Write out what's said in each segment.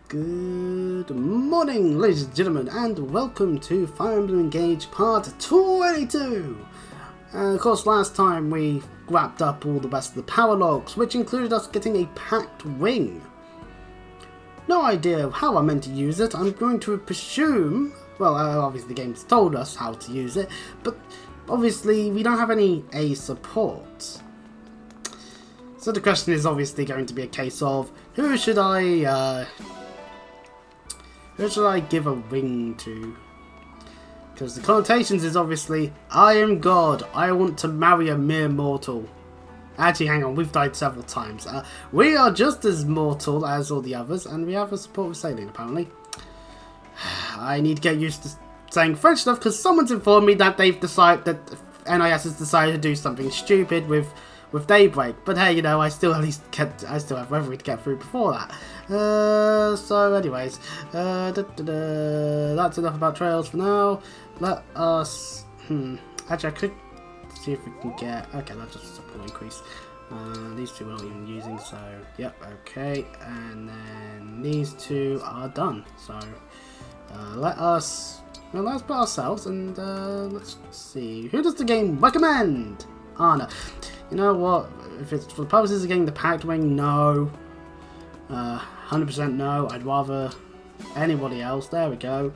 Good morning, ladies and gentlemen, and welcome to Fire Emblem Engage Part 22! Of course, last time we wrapped up all the rest of the power logs, which included us getting a pact ring. No idea how I meant to use it. I'm going to presume, well, obviously the game's told us how to use it, but obviously we don't have any A support. So the question is obviously going to be a case of, who should I give a ring to? Because the connotations is obviously, I am God, I want to marry a mere mortal. Actually, hang on, we've died several times. We are just as mortal as all the others, and we have a support with Saline, apparently. I need to get used to saying French stuff, because someone's informed me that they've decided that NIS has decided to do something stupid with Daybreak. But hey, you know, I still have Reverie to get through before that. So anyways, that's enough about trails for now. Let us, actually I could see if we can get, okay, that's just a support increase. These two we're not even using, so yep, okay, and then these two are done. So let's put ourselves and let's see, who does the game recommend? Anna. You know what, if it's for the purposes of getting the pact ring, no. 100% no, I'd rather anybody else. There we go.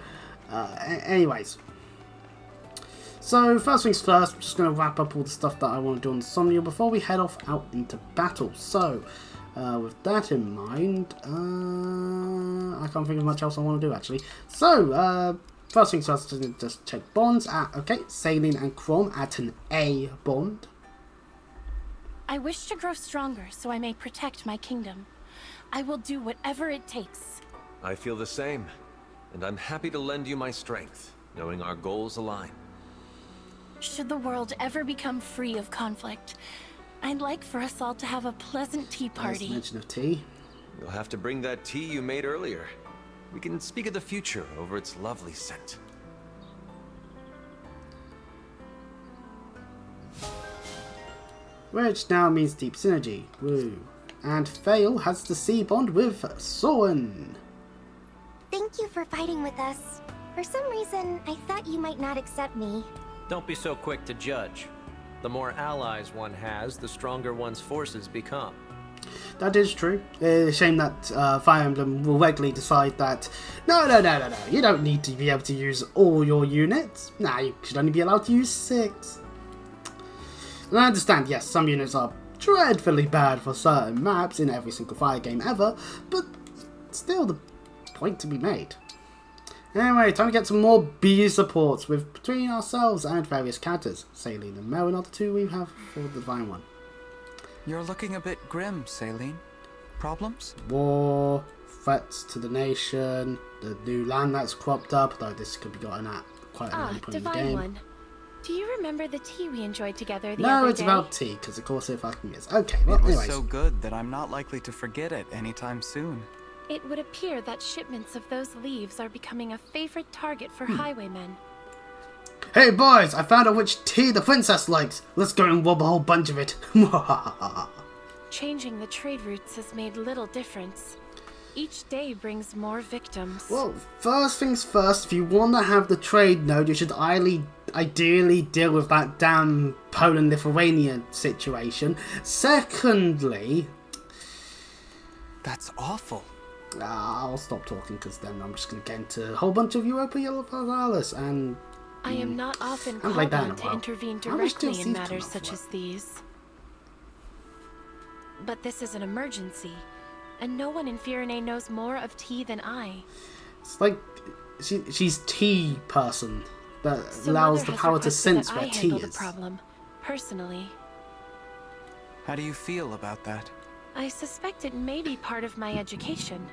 Anyways, so first things first, I'm just going to wrap up all the stuff that I want to do on Somnium before we head off out into battle. So with that in mind, I can't think of much else I want to do actually. So first things first, just check bonds at, okay, Saline and Chrome at an A bond. I wish to grow stronger so I may protect my kingdom. I will do whatever it takes. I feel the same, and I'm happy to lend you my strength, knowing our goals align. Should the world ever become free of conflict, I'd like for us all to have a pleasant tea party. Nice mention of tea. You'll have to bring that tea you made earlier. We can speak of the future over its lovely scent. Which now means deep synergy. Woo. And Fail has the C bond with Soren. Thank you for fighting with us. For some reason, I thought you might not accept me. Don't be so quick to judge. The more allies one has, the stronger one's forces become. That is true. It's a shame that Fire Emblem will regularly decide that, no, you don't need to be able to use all your units. Nah, you should only be allowed to use 6. And I understand, yes, some units are dreadfully bad for certain maps in every single Fire game ever, but still the point to be made. Anyway, time to get some more B supports with between ourselves and various characters. Saline and Merin are the two we have for the Divine one. You're looking a bit grim, Saline. Problems? War, threats to the nation, the new land that's cropped up, though this could be gotten at quite an early point in the Divine game. One. Do you remember the tea we enjoyed together the No, other day? it's about tea, because of course it fucking is. Okay, well, It was anyways. so good that I'm not likely to forget it anytime soon. It would appear that shipments of those leaves are becoming a favorite target for highwaymen. Hey boys, I found out which tea the princess likes. Let's go and rob a whole bunch of it. Changing the trade routes has made little difference. Each day brings more victims. Well, first things first, if you want to have the trade node, you should ideally deal with that damn Poland-Lithuania situation. Secondly... That's awful. I'll stop talking because then I'm just going to get into a whole bunch of Europa Universalis and... I am not often haven't played called that in on a to while. intervene How much directly DLC's in come matters out such for? as these. But this is an emergency, and no one in Firene knows more of tea than I. It's like she's tea person that So allows Mother the has power to requested sense that where I tea handle is. the problem, personally. How do you feel about that? I suspect it may be part of my education.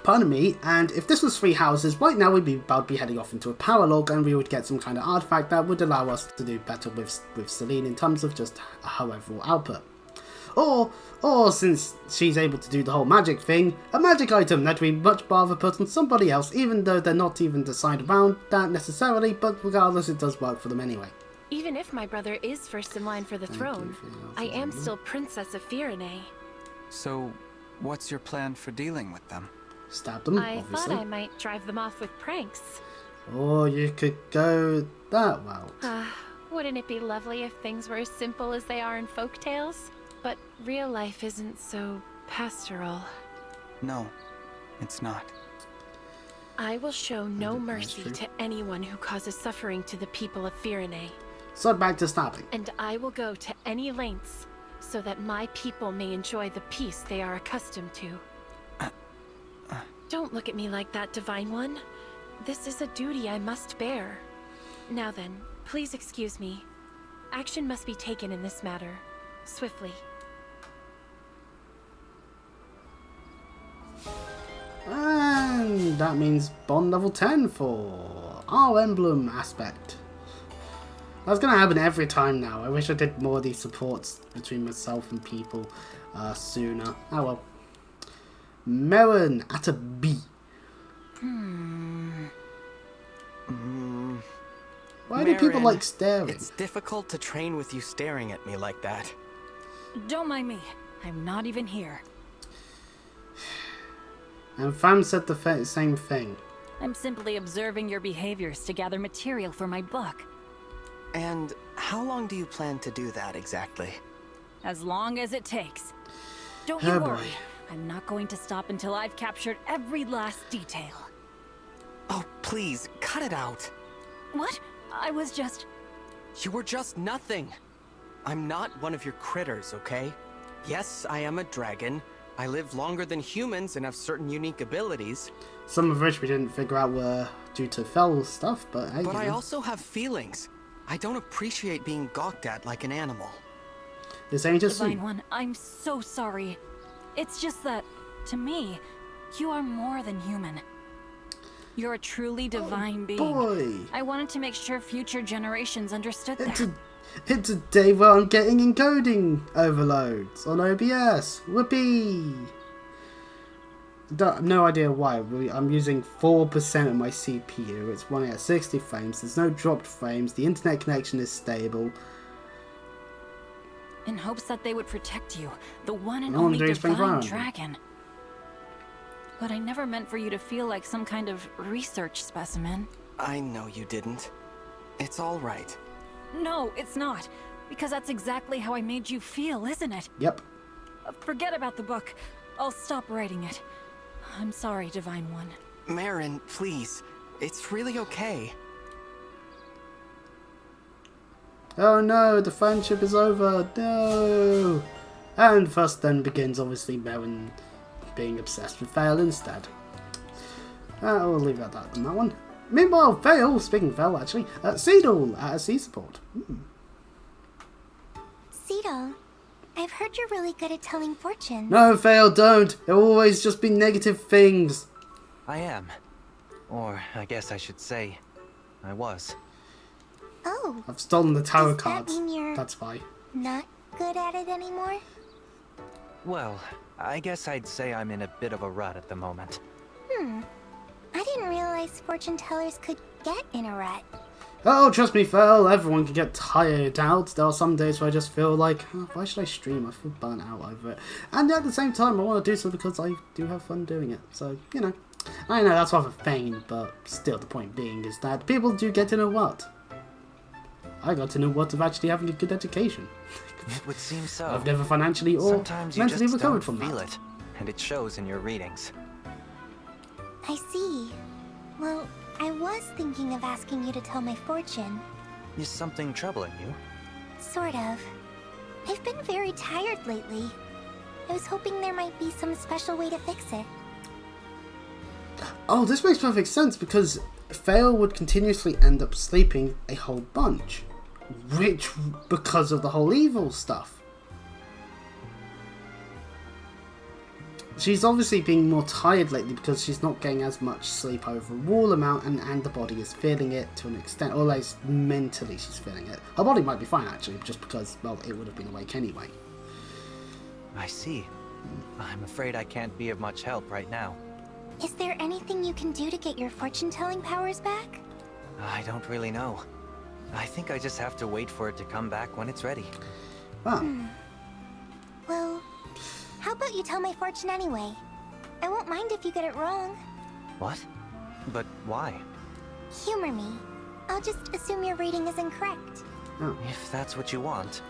Pardon me, and if this was 3 houses, right now we'd be about to be heading off into a power log and we would get some kind of artifact that would allow us to do better with Celine in terms of just her overall output. Or since she's able to do the whole magic thing, a magic item that we'd much rather put on somebody else, even though they're not even decided around that necessarily, but regardless it does work for them anyway. Even if my brother is first in line for the throne, I am still Princess of Firene. So, what's your plan for dealing with them? stab them, I obviously. thought I might drive them off with pranks. Or you could go that route. Wouldn't it be lovely if things were as simple as they are in folktales? But real life isn't so pastoral. No, it's not. I will show no That's mercy true. to anyone who causes suffering to the people of Firene. So back to stabbing. And I will go to any lengths so that my people may enjoy the peace they are accustomed to. Don't look at me like that, Divine One. This is a duty I must bear. Now then, please excuse me. Action must be taken in this matter. Swiftly. And that means bond level 10 for our emblem aspect. That's going to happen every time now. I wish I did more of these supports between myself and people sooner. Oh well. Merrin at a B. Why do people Merrin, like staring? It's difficult to train with you staring at me like that. Don't mind me. I'm not even here. And Fam said the same thing. I'm simply observing your behaviors to gather material for my book. And how long do you plan to do that exactly? As long as it takes. Don't Oh you boy. worry. I'm not going to stop until I've captured every last detail. Oh, please, cut it out. What? I was just... You were just nothing. I'm not one of your critters, okay? Yes, I am a dragon. I live longer than humans and have certain unique abilities. Some of which we didn't figure out were due to fell stuff, but hey. But you I know. also have feelings. I don't appreciate being gawked at like an animal. This ain't a Divine suit. One, I'm so sorry. It's just that, to me, you are more than human. You're a truly divine being. Boy! I wanted to make sure future generations understood that. It's a day where I'm getting encoding overloads on OBS. Whoopee! No idea why. I'm using 4% of my CPU. It's running at 60 frames. There's no dropped frames. The internet connection is stable. In hopes that they would protect you, the one and All I'm only doing is playing divine Valorant. dragon. But I never meant for you to feel like some kind of research specimen. I know you didn't. It's all right. No, it's not. Because that's exactly how I made you feel, isn't it? Yep. Forget about the book. I'll stop writing it. I'm sorry, Divine One. Merrin, please. It's really okay. Oh no, the friendship is over. No. And first then begins obviously Merrin being obsessed with Vale instead. We'll leave it at that on that one. Meanwhile, Vale, speaking of Vale actually, Seedle at a sea support. Cedal, I've heard you're really good at telling fortunes. No, Vale, don't. It'll always just be negative things. I am. Or I guess I should say, I was. Oh, I've stolen the tarot Does that cards. mean you're- That's why. not good at it anymore? Well, I guess I'd say I'm in a bit of a rut at the moment. I didn't realize fortune tellers could get in a rut. Oh, trust me, Vale, everyone can get tired out. There are some days where I just feel like, oh, why should I stream? I feel burnt out over it. And at the same time, I want to do so because I do have fun doing it. So, you know. I know that's rather vain, but still, the point being is that people do get in a rut. I got in a rut of actually having a good education. It would seem so. I've never financially or Sometimes you mentally just recovered don't from feel that. it, and it shows in your readings. I see. Well, I was thinking of asking you to tell my fortune. Is something troubling you? Sort of. I've been very tired lately. I was hoping there might be some special way to fix it. Oh, this makes perfect sense because Vale would continuously end up sleeping a whole bunch. Which, because of the whole evil stuff. She's obviously being more tired lately because she's not getting as much sleep overall amount and the body is feeling it to an extent, or at least mentally she's feeling it. Her body might be fine actually, just because, well, it would have been awake anyway. I see. I'm afraid I can't be of much help right now. Is there anything you can do to get your fortune-telling powers back? I don't really know. I think I just have to wait for it to come back when it's ready. Wow. Well, how about you tell my fortune anyway? I won't mind if you get it wrong. What? But why? Humor me. I'll just assume your rating is incorrect. If that's what you want.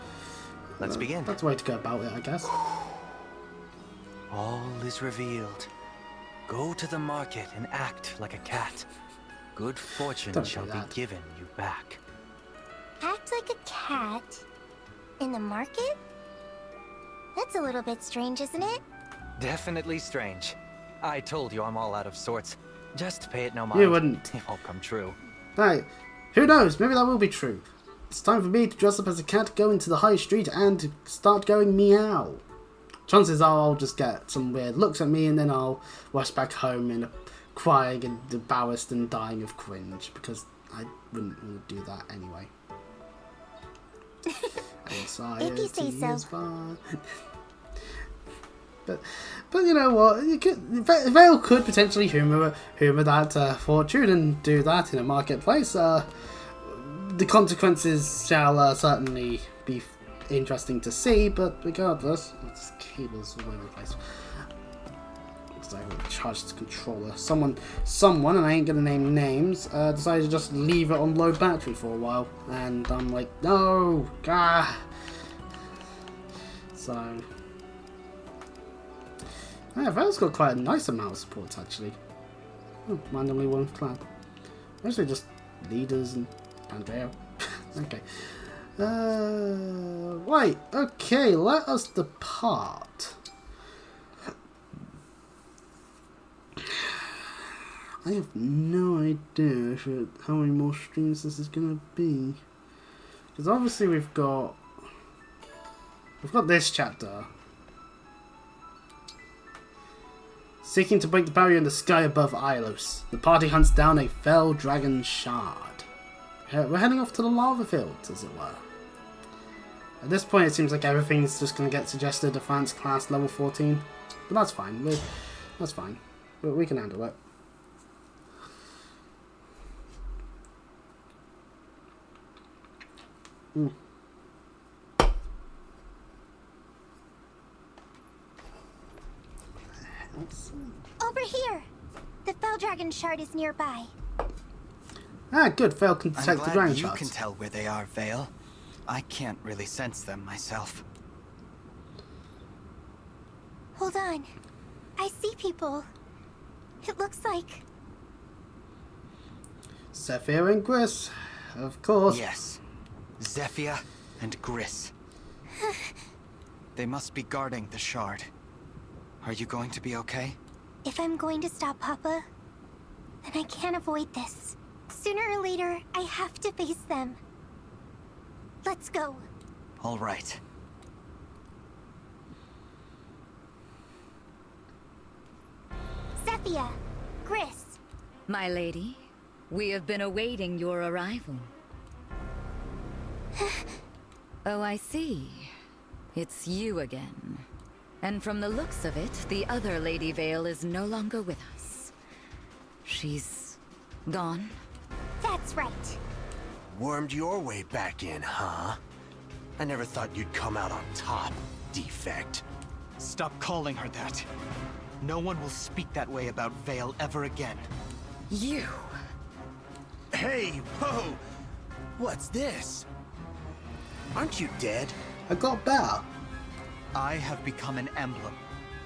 Let's begin. That's the way to go about it, I guess. All is revealed. Go to the market and act like a cat. Good fortune Don't do shall be that. given you back. Act like a cat? In the market? That's a little bit strange, isn't it? Definitely strange. I told you I'm all out of sorts. Just pay it no mind. You wouldn't. It won't come true. Hey, who knows? Maybe that will be true. It's time for me to dress up as a cat, go into the high street, and start going meow. Chances are I'll just get some weird looks at me, and then I'll rush back home and crying and embarrassed and dying of cringe, because I wouldn't want to do that anyway. If you say so. Is fun. But you know what? Vale could potentially humor that fortune and do that in a marketplace. The consequences shall certainly be interesting to see, but regardless, it's cables all over the place. It's like a charged controller. Someone, and I ain't gonna name names, decided to just leave it on low battery for a while, and I'm like, no, So. Yeah, Vale's got quite a nice amount of support actually. Oh, randomly one clan. Mostly just leaders and Andrea. Okay. Right, okay, let us depart. I have no idea how many more streams this is gonna be. Because obviously we've got this chapter. Seeking to break the barrier in the sky above Ilos, the party hunts down a fell dragon shard. We're heading off to the lava fields, as it were. At this point, it seems like everything's just going to get suggested advanced class level 14. But that's fine. That's fine. We can handle it. Over here! The Fell Dragon Shard is nearby. Ah, good. Vale can I'm detect the glad dragon you shards. can tell where they are, Vale. I can't really sense them myself. Hold on. I see people. It looks like... Zephyr and Gris, of course. Yes. Zephyr and Gris. They must be guarding the shard. Are you going to be okay? If I'm going to stop Papa, then I can't avoid this. Sooner or later, I have to face them. Let's go. All right. Zephyr, Gris. My lady, we have been awaiting your arrival. Oh, I see. It's you again. And from the looks of it, the other Lady Vale is no longer with us. She's gone? That's right. Wormed your way back in, huh? I never thought you'd come out on top, defect. Stop calling her that. No one will speak that way about Vale ever again. You! Hey, whoa! What's this? Aren't you dead? I got better. I have become an emblem,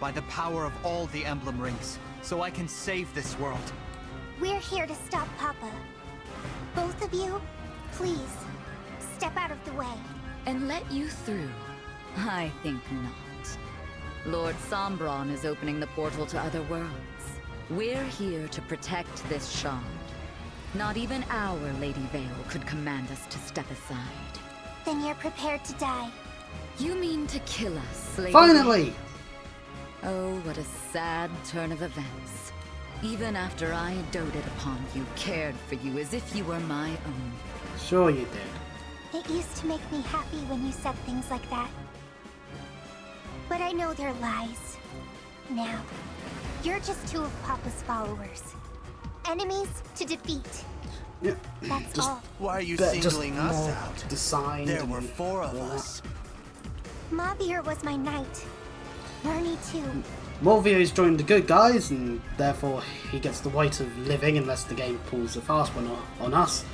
by the power of all the emblem rings, so I can save this world. We're here to stop Papa. Both of you, please, step out of the way. And let you through? I think not. Lord Sombron is opening the portal to other worlds. We're here to protect this shard. Not even our Lady Vale could command us to step aside. Then you're prepared to die. You mean to kill us, Lady Finally! Vale? Oh, what a sad turn of events. Even after I doted upon you, cared for you as if you were my own. Sure you did. It used to make me happy when you said things like that. But I know they're lies. Now, you're just two of Papa's followers. Enemies to defeat. Yeah. That's Just- all. Why are you But just singling us more out? design There and were 4 of all that. us. Mabir was my knight. Marnie too. Morvio's joined the good guys, and therefore he gets the weight of living unless the game pulls a fast one on us.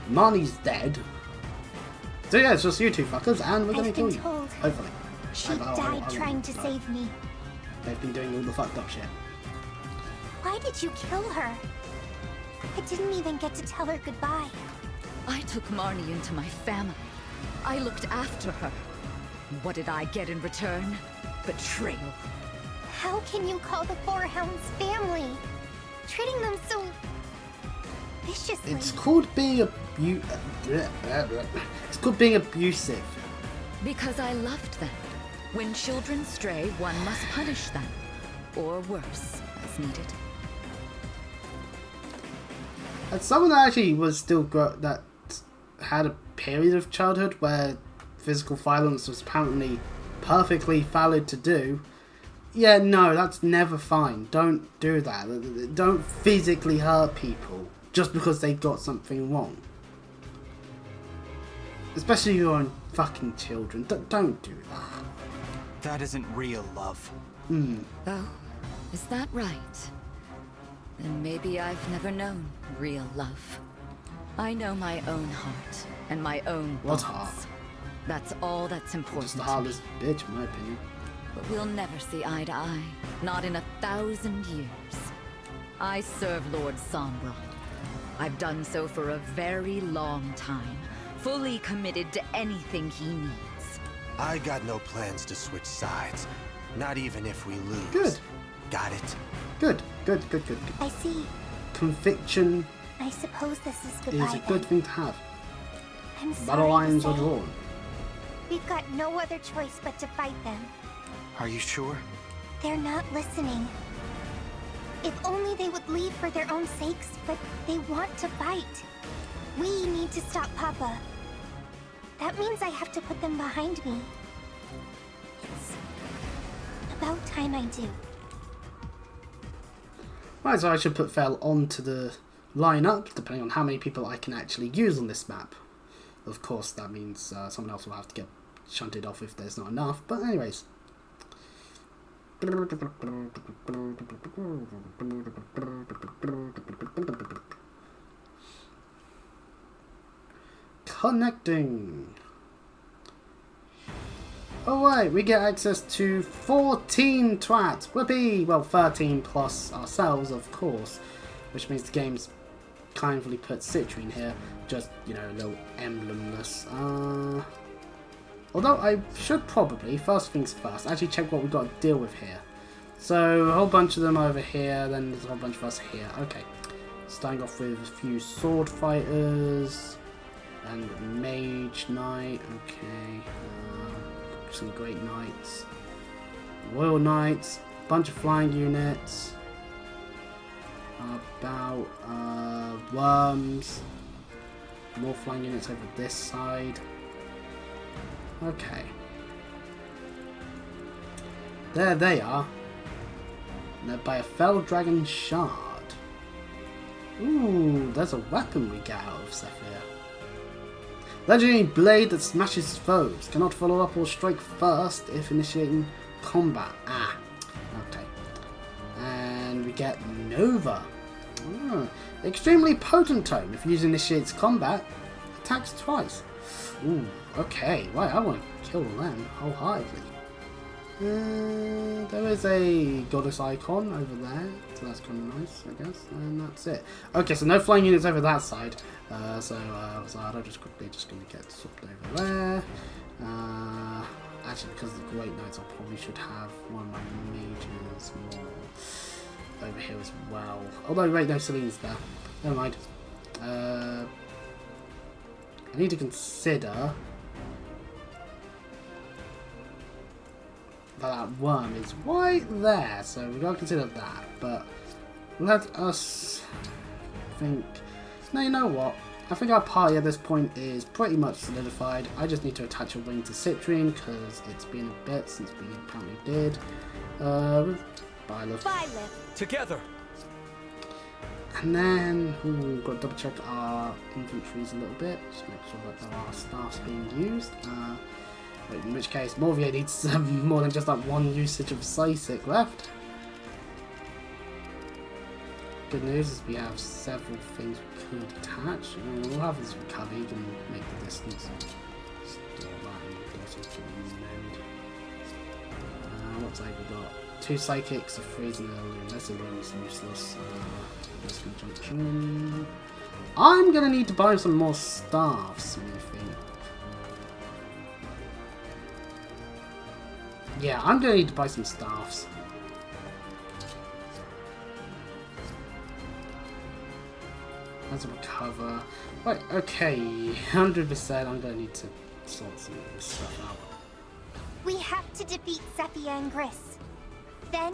Marnie's dead. So yeah, it's just you two fuckers, and we're gonna kill you. Told. Hopefully. She died trying to save me. They've been doing all the fucked up shit. Why did you kill her? I didn't even get to tell her goodbye. I took Marnie into my family. I looked after her. What did I get in return? Betrayal. How can you call the Four Hounds family? Treating them so viciously. It's called being abusive. Because I loved them. When children stray, one must punish them. Or worse, as needed. As someone that actually was still that had a period of childhood where physical violence was apparently perfectly valid to do, yeah, no, that's never fine. Don't do that. Don't physically hurt people just because they got something wrong. Especially your own fucking children. Don't do that. That isn't real love. Oh, is that right? Then maybe I've never known real love. I know my own heart and my own What thoughts. heart? That's all that's important Just the to me. hardest bitch, in my opinion. But we'll never see eye to eye. Not in 1,000 years. I serve Lord Sombra. I've done so for a very long time. Fully committed to anything he needs. I got no plans to switch sides. Not even if we lose. Good. Got it? Good. I see. Conviction I suppose this is goodbye is a good then. thing to have. I'm sorry Battle lines to are say, drawn. we've got no other choice but to fight them. Are you sure? They're not listening. If only they would leave for their own sakes, but they want to fight. We need to stop Papa. That means I have to put them behind me. It's about time I do. Right, so I should put Fel onto the lineup, depending on how many people I can actually use on this map. Of course, that means someone else will have to get shunted off if there's not enough, but anyways. Connecting. Alright, we get access to 14 twats. Whoopee! Well, 13 plus ourselves, of course. Which means the game's kindly put Citrine here. Just, you know, a little emblemless. Although I should probably, first things first, actually check what we've got to deal with here. So, a whole bunch of them over here, then there's a whole bunch of us here. Okay. Starting off with a few sword fighters. And mage knight. Okay. Some great knights. Royal knights. Bunch of flying units. About worms. More flying units over this side. Okay. There they are. Led by a fell dragon shard. Ooh, there's a weapon we get out of Zephyr. Legendary blade that smashes foes. Cannot follow up or strike first if initiating combat. Ah, okay. And we get Nova. Extremely potent tome. If user initiates combat, attacks twice. Ooh, okay. Right, I want to kill them wholeheartedly. There is a goddess icon over there, so that's kind of nice, I guess. And that's it. Okay, so no flying units over that side. So I'm just quickly going to get swapped over there. Actually, because of the Great Knights, I probably should have one of my mages more over here as well. Although, wait, no, Celine's there. Never mind. I need to consider that worm is right there, so we've got to consider that. But let us think. No, you know what? I think our party at this point is pretty much solidified. I just need to attach a wing to Citrine because it's been a bit since we apparently did. Byleth. Together. And then, got to double check our inventories a little bit, just make sure that there are staffs being used. In which case, Morvier needs more than just that one usage of Psychic left. Good news is we have several things we could attach. We'll have this recovery, you can make the distance. Store that and also mend. What's like we got? 2 Psychics, a Freeze and a Lesson is useless. This conjunction. I'm gonna need to buy some more staffs, I think. Yeah, I'm gonna need to buy some staffs. That's a recover. Right, okay, 100%. I'm gonna need to sort some of this stuff out. We have to defeat Zephyr and Gris. Then,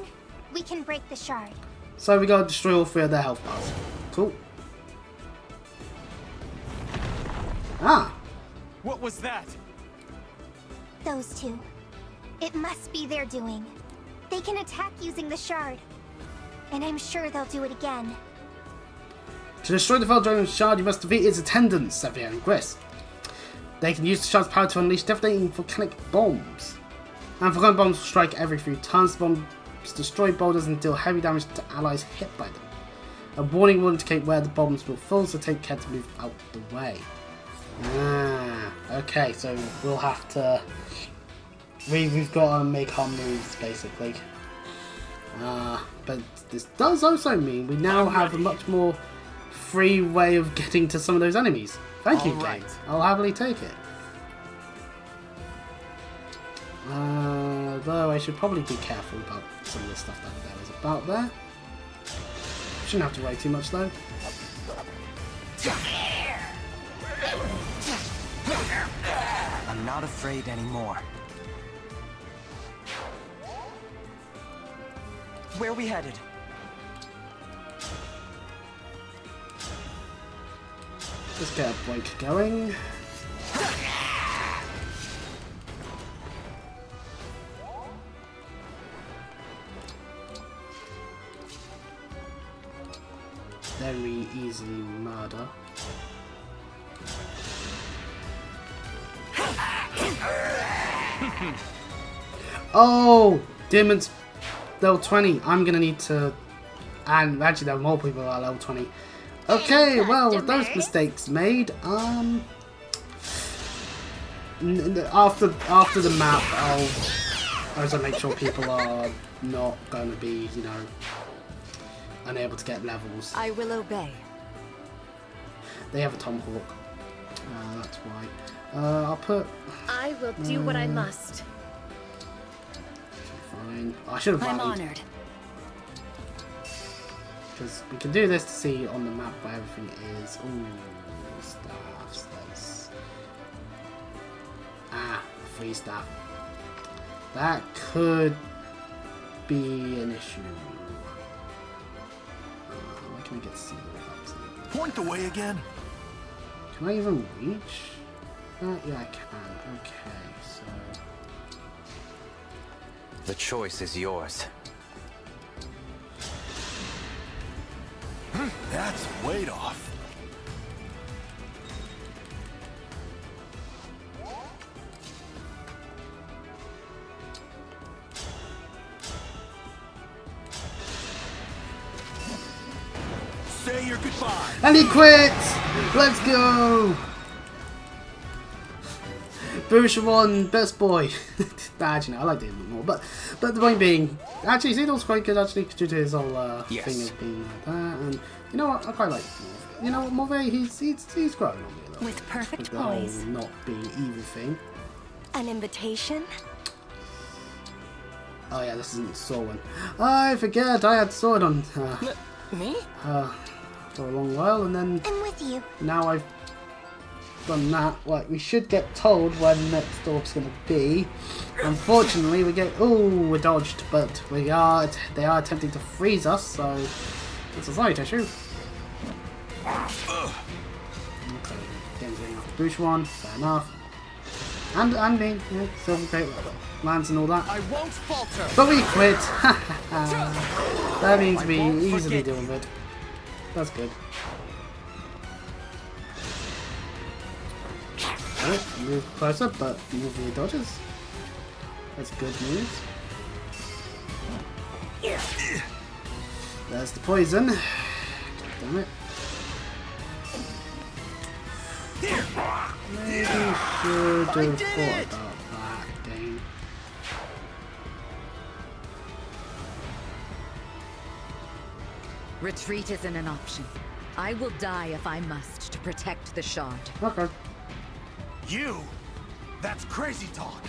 we can break the shard. So we gotta destroy all 3 of their health bars. Cool. Ah! What was that? Those 2. It must be their doing. They can attack using the shard. And I'm sure they'll do it again. To destroy the Veldronian shard, you must defeat its attendants, Zephyr and Gris. They can use the shard's power to unleash devastating volcanic bombs. And volcanic bombs will strike every few turns. The bombs destroy boulders and deal heavy damage to allies hit by them. A warning will indicate where the bombs will fall, so take care to move out the way. Ah, okay, so we'll have to... We've got to make our moves, basically. But this does also mean we now have a much more free way of getting to some of those enemies. Thank you, game. I'll happily take it. Though I should probably be careful about some of the stuff that there is about there. Shouldn't have to worry too much, though. I'm not afraid anymore. Where are we headed? Let's get a break going. Very easily murder. Oh! Demons level 20. I'm gonna need to... And actually there are more people at level 20. Okay, well, with those mistakes made, after the map, I'll also make sure people are not going to be, you know, unable to get levels. I will obey. They have a tomahawk. That's why. I'll put... I will do what I must. Fine. I should have I'm rallied. honored. Because we can do this to see on the map where everything is. Ooh, staffs. That's... Ah, free staff. That could be an issue. Why can I get sealed up? Point the way again. Can I even reach that? Yeah, I can. Okay, so... The choice is yours. That's weight off. Say your goodbye. And he quits! Let's go! Boucheron, best boy. Actually, no, I like him more. But the point being, actually, Zeidol's quite good, actually, due to his whole thing of being like that. And you know what? I quite like Morve. You know what? Morve, he's growing on me a little With bit. perfect With the whole poise. not being evil thing. An invitation? Oh yeah, this isn't Sorwin. I forget, I had Sword on Me? for a long while, and then I'm with you. now I've done that. Like, we should get told when the next orb's going to be. Unfortunately, we get... Ooh, we're dodged, but they are attempting to freeze us, so it's a side issue. Okay, game's getting off the Boucheron, fair enough. And me, yeah, Silver Crate, Lance and all that. I won't falter. But we quit! That means we easily deal with it. That's good. Oh, move closer, but move your dodges. That's good news. There's the poison. God damn it. Maybe should have thought about that game. Retreat isn't an option. I will die if I must to protect the shard. Okay. You? That's crazy talk.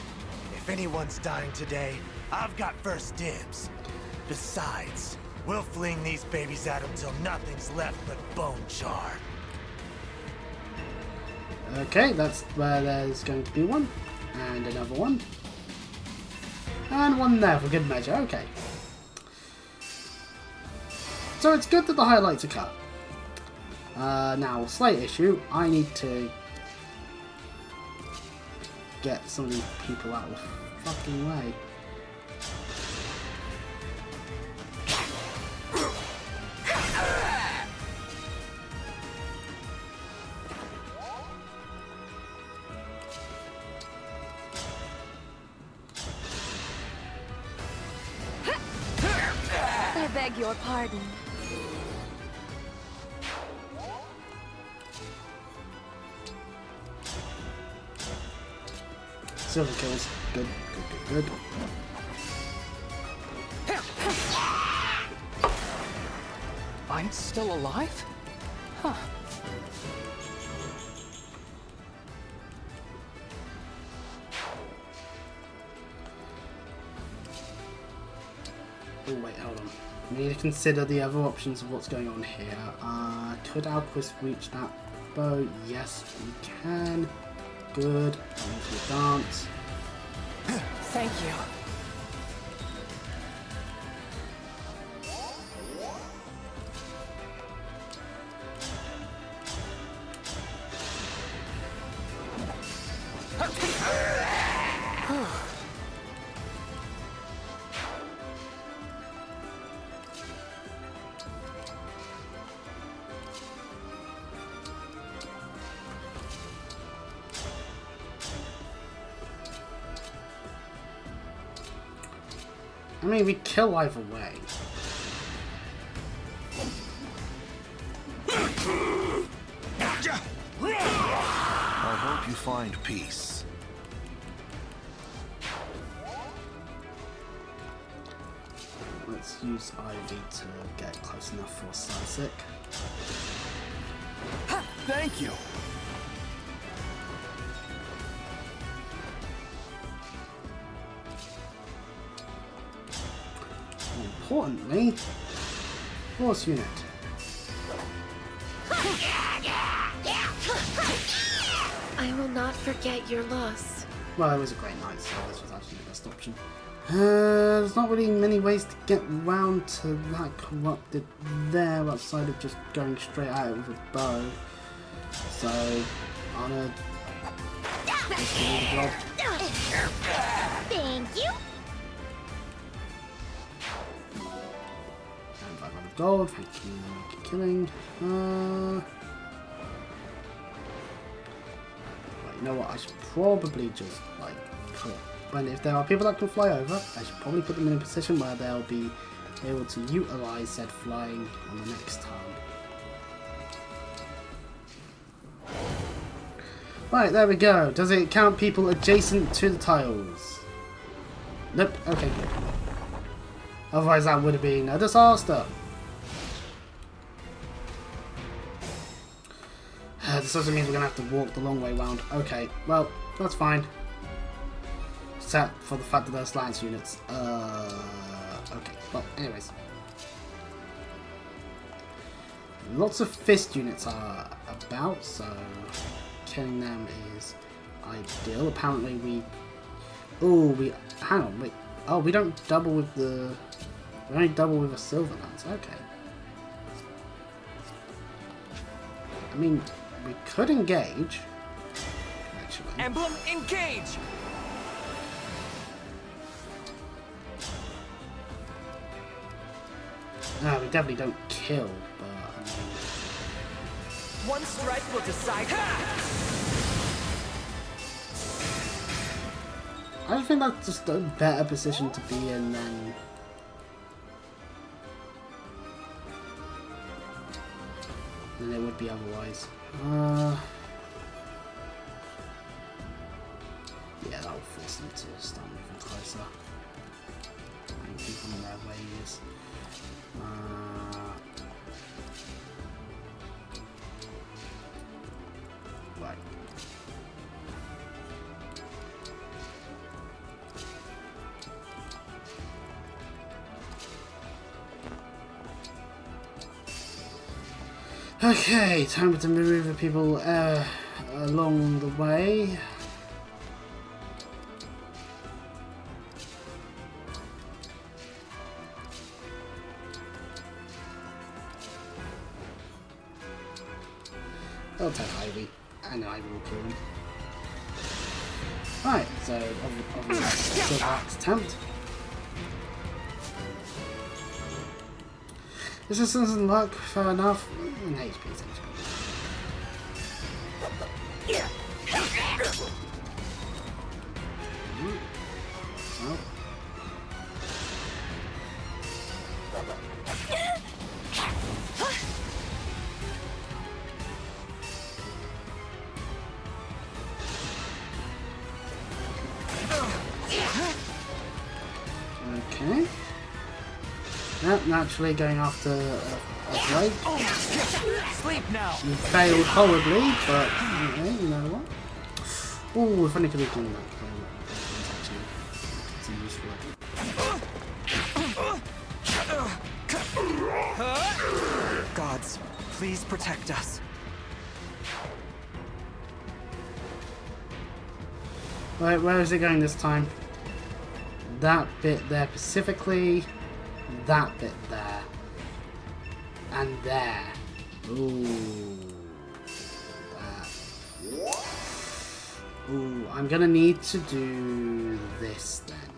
If anyone's dying today, I've got first dibs. Besides, we'll fling these babies at them till nothing's left but bone char. Okay, that's where there's going to be one. And another one. And one there for good measure. Okay. So it's good that the highlights are cut. Now, slight issue. I need to get some of these people out of the fucking way. I beg your pardon. Silver kills. Good, good, good, good. I'm still alive? Huh. Oh wait, hold on. We need to consider the other options of what's going on here. Could Alquist reach that bow? Yes, we can. Good. Into the dance. Thank you. I mean, we kill either way. I hope you find peace. Let's use Ivy to get close enough for Psysic. Thank you. Importantly, force unit. I will not forget your loss. Well, it was a great night, so this was actually the best option. There's not really many ways to get round to that corrupted there outside of just going straight at it with a bow. So, I'm gonna just do the job. Thank you. And 500 gold, thank you for killing. You know what, I should probably just like put, when if there are people that can fly over, I should probably put them in a position where they'll be able to utilize said flying on the next turn. Right, there we go. Does it count people adjacent to the tiles? Nope, okay, good. Otherwise that would have been a disaster. This also means we're going to have to walk the long way round. Okay, well, that's fine. Except for the fact that there's lance units. Okay, well, anyways. Lots of fist units are about, so killing them is ideal. Apparently we... Oh, hang on, wait. Oh, we don't double with the... We only double with a silver lance, okay. I mean... We could engage, actually. Emblem Engage! No, we definitely don't kill, but I mean... One strike will decide. I just think that's just a better position to be in than it would be otherwise. Yeah, that will force them to start moving closer. And keep on their ways. Right. Okay, time to move the people along the way. I'll take Ivy, and Ivy will kill him. Right, so obviously Silver Axe attempt. This doesn't work, fair enough. And HP's HP. So. Okay. Yep, naturally going after a Drake. Sleep now. You failed horribly, but okay, you know what? Oh, if only could have done that. It's useful. Gods, please protect us. Right, where is it going this time? That bit there specifically. That bit there. And there. Ooh. That. Ooh, I'm gonna need to do this then.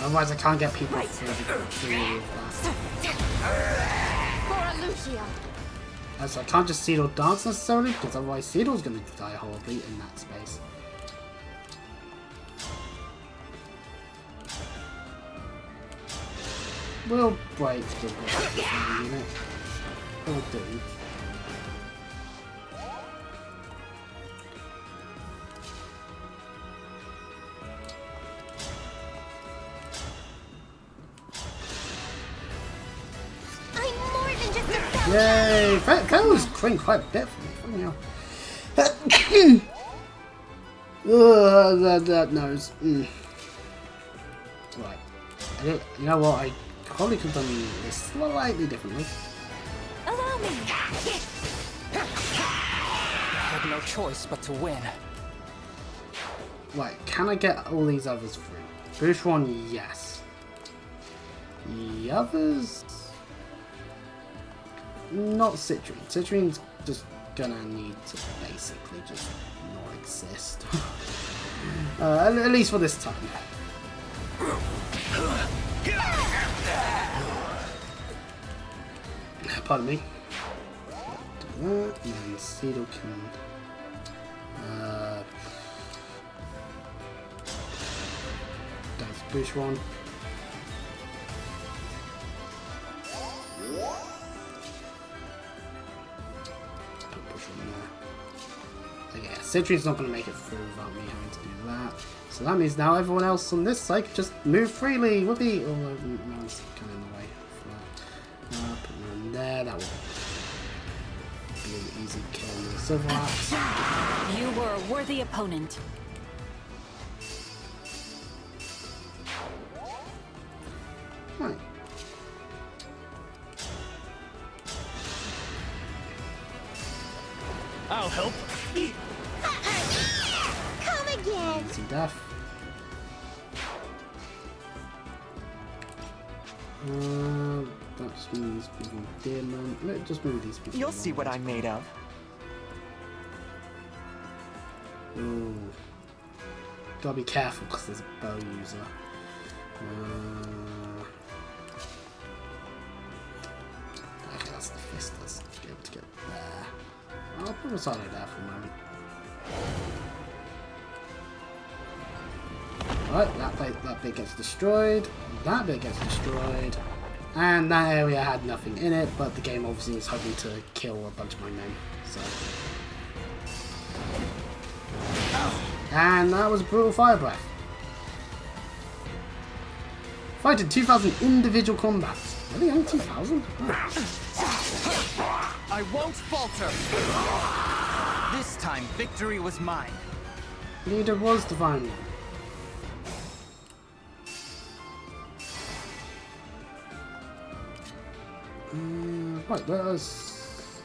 Otherwise I can't get people through that. For Lucia. So I can't just Seedle dance necessarily, because otherwise Seedle's gonna die horribly in that space. We'll break the unit. It'll do. I'm more than just a Yay! That was doing quite a bit for me. That nose. Right. You know what? I probably could have done this slightly differently. Allow me. I had no choice but to win. Right, can I get all these others through? Boosh one, yes. The others... not Citrine. Citrine's just gonna need to basically just not exist. At least for this time. Pardon me. Do that, and then Seedle can... that's push one. Push one there. Okay, Citrine's not going to make it through without me having to do that. So that means now everyone else on this side can just move freely. Whoopee! Oh, no one's kind of in the way for that. Put one there. That will be an easy kill on the Silver Axe. You were a worthy opponent. Right. I'll help. Come again. Easy death. That just means moving Dearman. Let's just move these people. You'll see what I'm made of. Ooh. Gotta be careful because there's a bow user. Okay, that's the fist. Let's be able to get there. I'll put a side there for a moment. Right, that bit gets destroyed, that bit gets destroyed, and that area had nothing in it, but the game obviously was hoping to kill a bunch of my men, so. And that was Brutal Fire Breath. Fighting 2,000 individual combats. Really, only 2,000? I won't falter. This time, victory was mine. Leader was Divine One. Right, let us...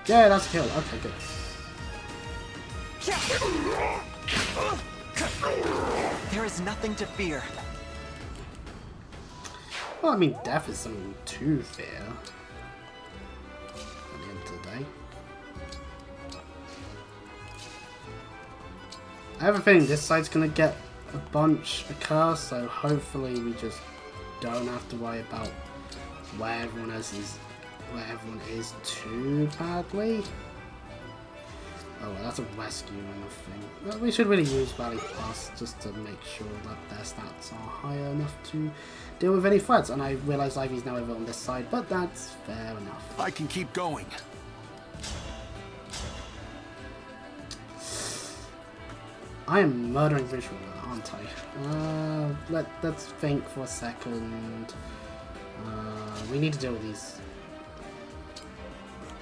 Yeah, that's a kill. Okay, good. There is nothing to fear. Well, I mean, death is something to fear. At the end of the day. I have a feeling this side's gonna get a bunch occur, so hopefully we just don't have to worry about where everyone is too badly. Oh, well, that's a rescue and a thing. Well, we should really use Valley Plus just to make sure that their stats are high enough to deal with any threats. And I realise Ivy's now over on this side, but that's fair enough. I can keep going. I am murdering visual, aren't I? Let's think for a second. We need to deal with these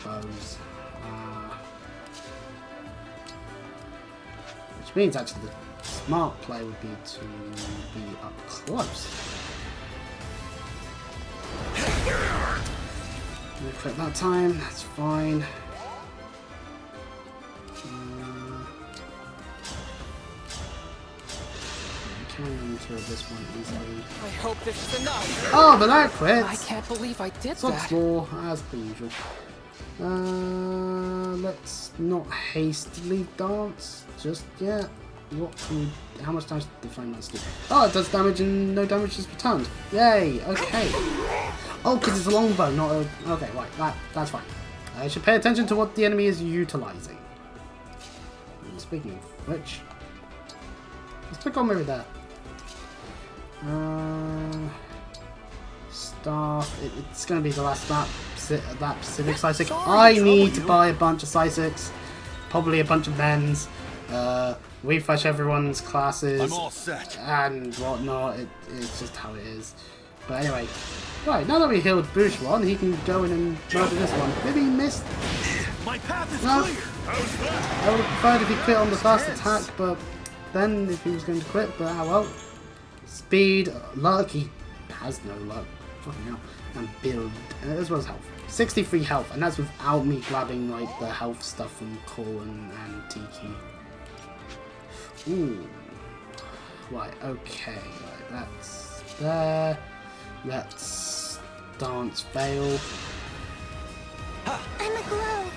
bows. Which means actually the smart play would be to be up close. We quit that time, that's fine. Can kill this one easily. I hope this is enough. Oh, but that crits! I can't believe I did Sub that. 4, as per usual. Let's not hastily dance just yet. What can we... How much damage did the flame lance do? Oh, it does damage and no damage is returned. Yay, okay. Oh, because it's a longbow, not a... Okay, right, that's fine. I should pay attention to what the enemy is utilizing. And speaking of which... Let's pick on maybe that. Staff. It's going to be the last that Pacific Psychic. I need to buy a bunch of Psychics, probably a bunch of men's, refresh everyone's classes, I'm all set. And whatnot. It's just how it is. But anyway, right, now that we healed Boucheron, he can go in and murder this one. Maybe he missed. My path is clear. I would have preferred if he quit on the first attack, but then if he was going to quit, but well. Speed, luck, he has no luck. Fucking hell. And build, as well as health. 63 health, and that's without me grabbing like the health stuff from Corwin and Tiki. Ooh. Right, okay. Right, that's there. Let's dance fail. I'm a glow.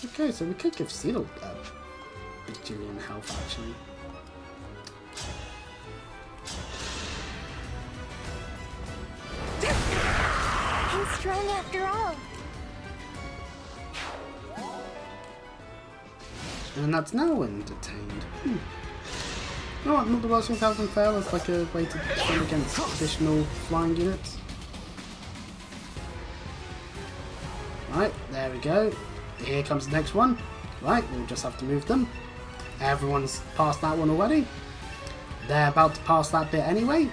Okay, so we could give Seal a bajillion health actually. I'm strong after all. And that's now entertained. You know what, not the worst 1000 fail as like a way to defend against additional flying units. Right, there we go. Here comes the next one. Right, we'll just have to move them. Everyone's passed that one already. They're about to pass that bit anyway.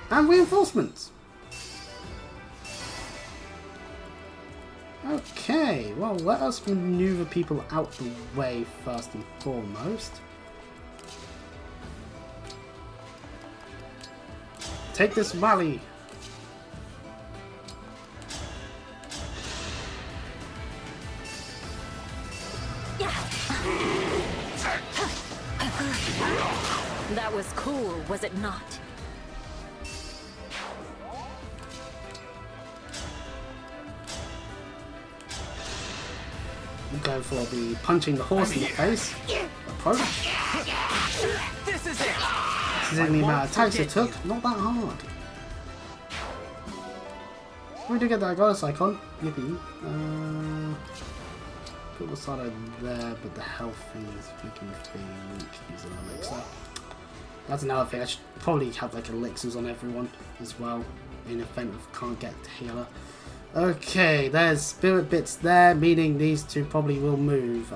And reinforcements. Okay, well, let us maneuver people out the way first and foremost. Take this rally. That was cool, was it not? We'll go for the punching the horse in the face approach. This is it. This is the amount of attacks it took, not that hard. We do get that goddess icon. Yippee. Put the side there, but the health thing is making me think use an elixir. That's another thing. I should probably have like elixirs on everyone as well, in event of can't get the healer. Okay, there's spirit bits there, meaning these two probably will move.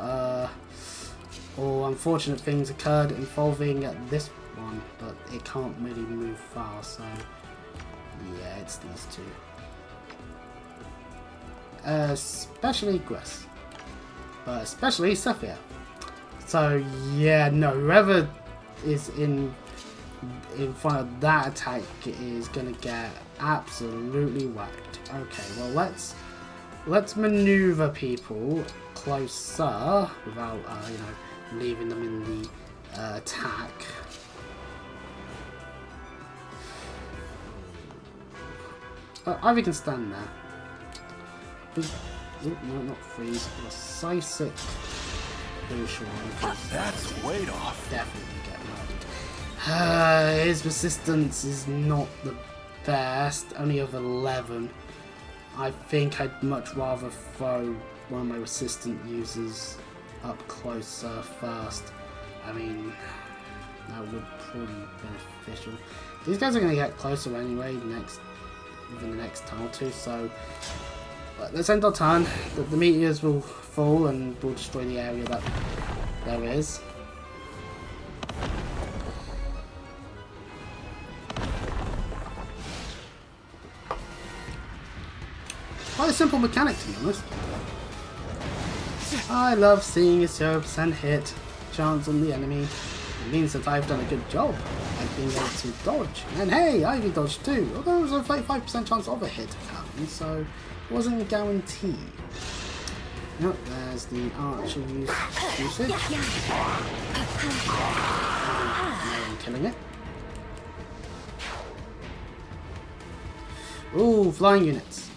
Or unfortunate things occurred involving this one, but it can't really move far, so yeah, it's these two. Especially Gress, but especially Zephyr. So yeah, no, whoever is in front of that attack is gonna get absolutely whacked. Okay, well let's maneuver people closer without you know, leaving them in the attack. Ivy can stand there. No, not freeze. Decisive. That's weight off. Definitely get murdered. His resistance is not the best. Only of 11. I think I'd much rather throw one of my resistant users up closer first. I mean, that would probably be beneficial. These guys are going to get closer anyway within the next turn or two, so let's end our turn. The meteors will fall and will destroy the area that there is. Quite a simple mechanic, to be honest. I love seeing a 0% hit chance on the enemy. It means that I've done a good job at being able to dodge. And hey, Ivy dodged too, although there was a 35% chance of a hit happening, so it wasn't guaranteed. Nope, there's the archer usage. No one killing it. Ooh, flying units.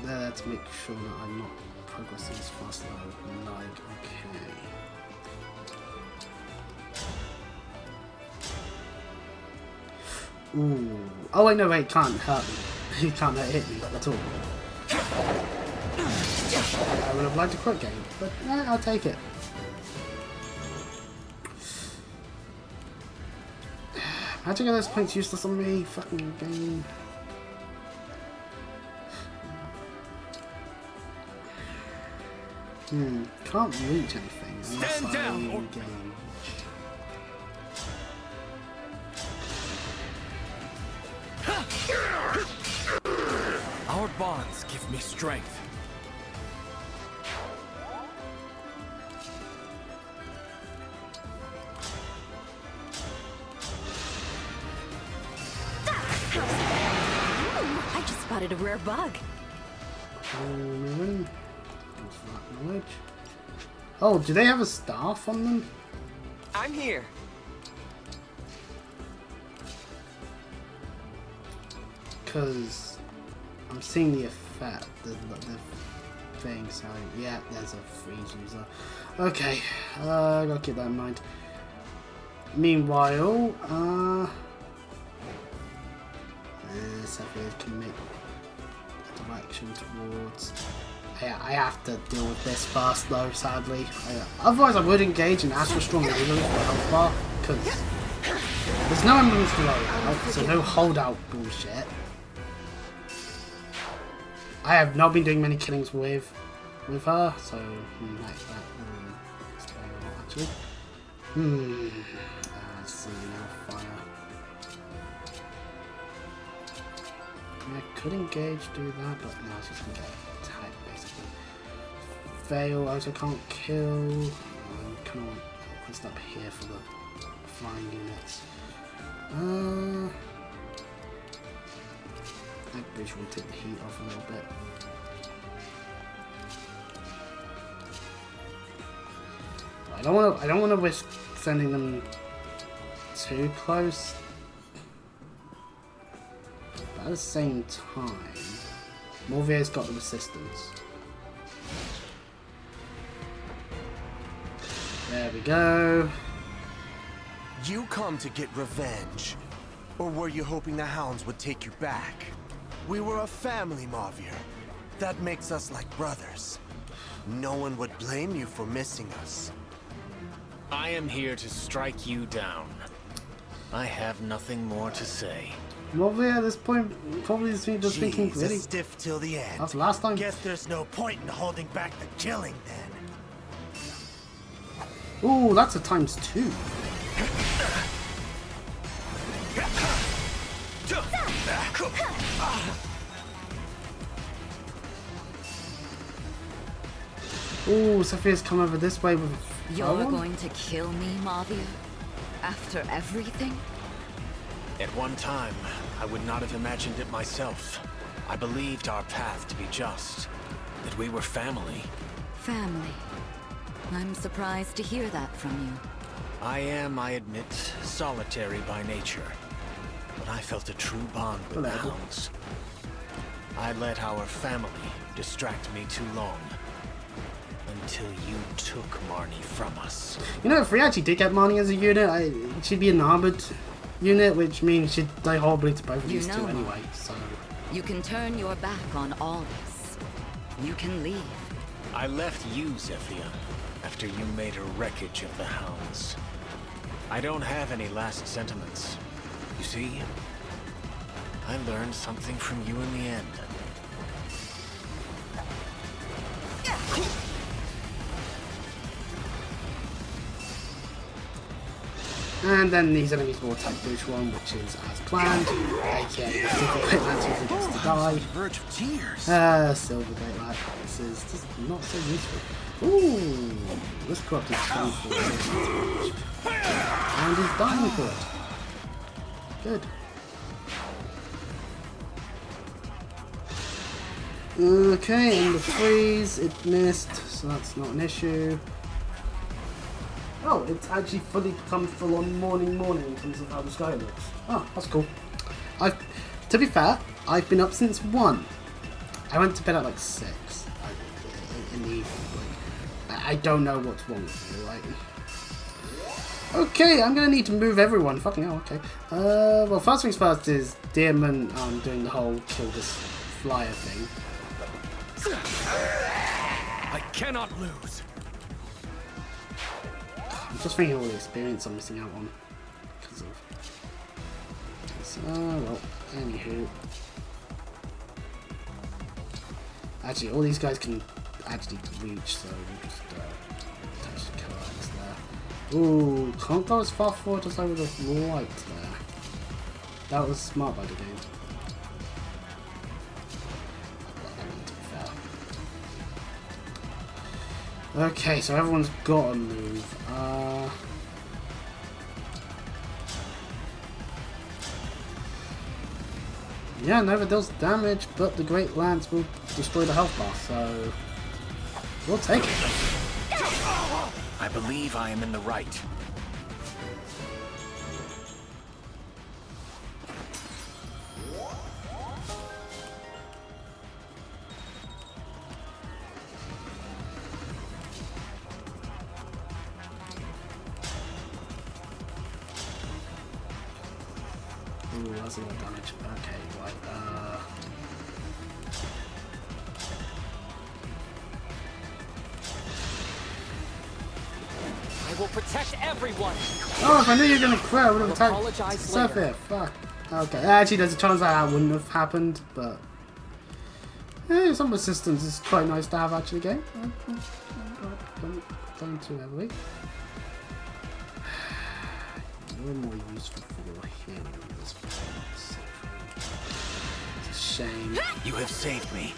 Let's make sure that I'm not progressing as fast as I would like. Okay. Ooh. Oh wait, no, wait, can't hurt me. He can't hit me at all. I would have liked a quick game, but I'll take it. Magic of those points useless on me, fucking game. Can't reach anything unless I engage. Our bonds give me strength. I just spotted a rare bug. Oh, do they have a staff on them? I'm here. Because I'm seeing the effect, the thing, so yeah, there's a freeze user. Okay, gotta keep that in mind. Meanwhile, Zephyr can make a direction towards. I have to deal with this first though, sadly. Otherwise I would engage an Astral Strong Leader for the health bar, because there's no emblems to worry about, so no holdout bullshit. I have not been doing many killings with her, so like that it's very well actually. Let's see now, fire. I could engage, do that, but no, it's just gonna get attacked basically. Fail, I also can't kill. I'm kind of quest up here for the flying units. That bridge will take the heat off a little bit. I don't want to risk sending them too close. But at the same time, Morvier's got the resistance. There we go. You come to get revenge. Or were you hoping the hounds would take you back? We were a family, Mavir. That makes us like brothers. No one would blame you for missing us. I am here to strike you down. I have nothing more to say. Well, at this point, probably just thinking, Jeez, really? stiff till the end. That's last time. Guess there's no point in holding back the killing then. Ooh, that's a ×2. Ooh, Sophia's come over this way with a You're phone? going to kill me, Mavir? After everything? At one time, I would not have imagined it myself. I believed our path to be just, that we were family. Family. I'm surprised to hear that from you. I am, I admit, solitary by nature. But I felt a true bond with the hounds. I let our family distract me too long. Until you took Marnie from us. You know, if we actually did get Marnie as a unit, she'd be an armored unit, which means she'd die horribly to both of these two anyway, so... You can turn your back on all this. You can leave. I left you, Zephyr, after you made a wreckage of the hounds. I don't have any last sentiments. You see, I learned something from you in the end. And then these enemies will attack Bush one, which is as planned. aka the Silver Great Lantern gets to die. Verge of tears. Silver Great Lantern. This is just not so useful. Ooh, this corrupt is 24. And he's dying for it. Good. Okay, and the freeze, it missed, so that's not an issue. Oh, it's actually fully become full-on morning in terms of how the sky looks. Oh, that's cool. To be fair, I've been up since 1. I went to bed at like 6 in the evening. Like, I don't know what's wrong with me, right? Okay, I'm gonna need to move everyone. Fucking hell, okay. Well, first things first is Dearman doing the whole kill this flyer thing. I cannot lose. I'm just thinking all the experience I'm missing out on because of this. Well, anywho. Actually, all these guys can actually reach, so we'll just touch the killer there. Ooh, can't go as far forward as I would have liked there. That was smart by the game. I mean, to be fair. Okay, so everyone's got to move. Yeah, Nova deals damage, but the Great Lance will destroy the health bar, so we'll take it. I believe I am in the right. Ooh, that's a lot of damage. Okay, right. I will protect everyone. Oh, if I knew you were gonna crit, I would have attacked apologize Sophia. later. Fuck. Okay, actually, there's a chance that wouldn't have happened, but some assistance is quite nice to have actually. Game. Don't too heavily. You're more useful for him at this point. It's a shame. You have saved me.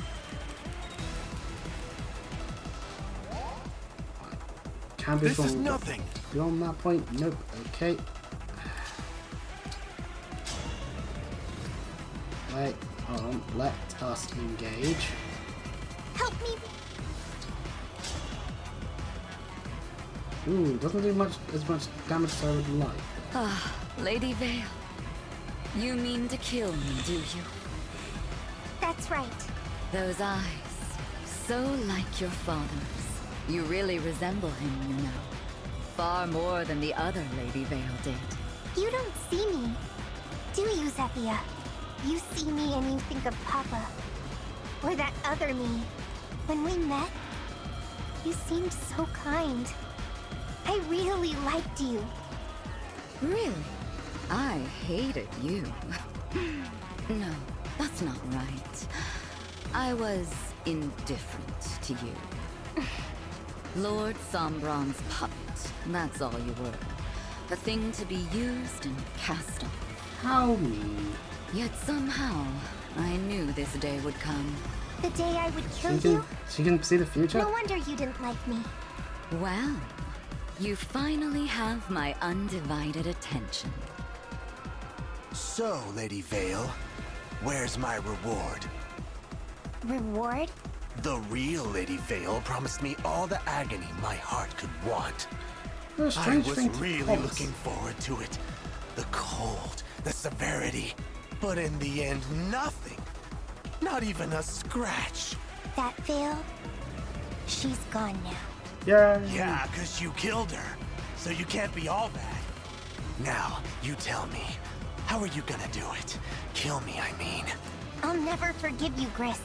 Can be This is wrong, but nothing. beyond that point, nope. Okay. Wait, hold on. Let us engage. Help me. Ooh, doesn't do as much damage as I would like. Ah, Lady Vale. You mean to kill me, do you? That's right. Those eyes, so like your father's. You really resemble him, you know. Far more than the other Lady Vale did. You don't see me. do you, Zephyr? You see me and you think of Papa. Or that other me. When we met, you seemed so kind. I really liked you. Really? I hated you. No, that's not right. I was indifferent to you. Lord Sombron's puppet, that's all you were. A thing to be used and cast off. How mean. Yet somehow, I knew this day would come. The day I would kill She you? can see the future? No wonder you didn't like me. Well, you finally have my undivided attention. So, Lady Vale, where's my reward? Reward? The real Lady Vale promised me all the agony my heart could want. What a I strange was thing to really promise. looking forward to it. The cold, the severity. But in the end, nothing. Not even a scratch. That Vale? She's gone now. Yeah. Yeah, 'cause you killed her. So you can't be all bad. Now, you tell me. How are you gonna do it? Kill me, I mean. I'll never forgive you, Gris.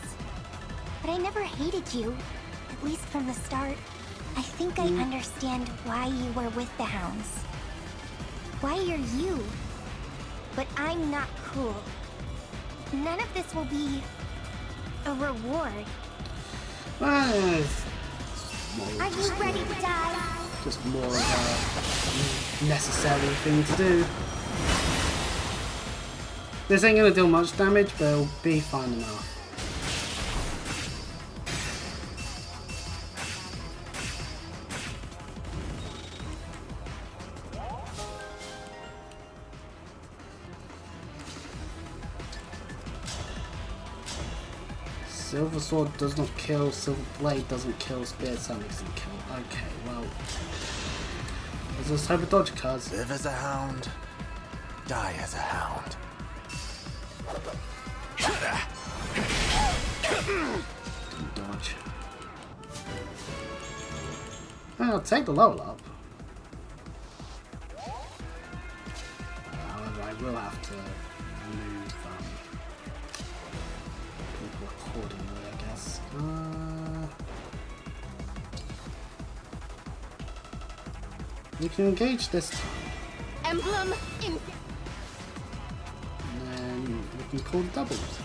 But I never hated you. At least from the start. I think I understand why you were with the hounds. Why you're you. But I'm not cool. None of this will be a reward. Well, Are you ready to die? just more of a necessary thing to do. This ain't gonna do much damage, but it'll be fine enough. Silver Sword does not kill, Silver Blade doesn't kill, Spear Sonic doesn't kill. Okay, well. Let's just hope a dodge occurs. Live as a hound, die as a hound. Didn't dodge. I'll take the level up. However, I will have to move people accordingly, I guess. We can engage this time. Emblem Engage. And then we can call the doubles.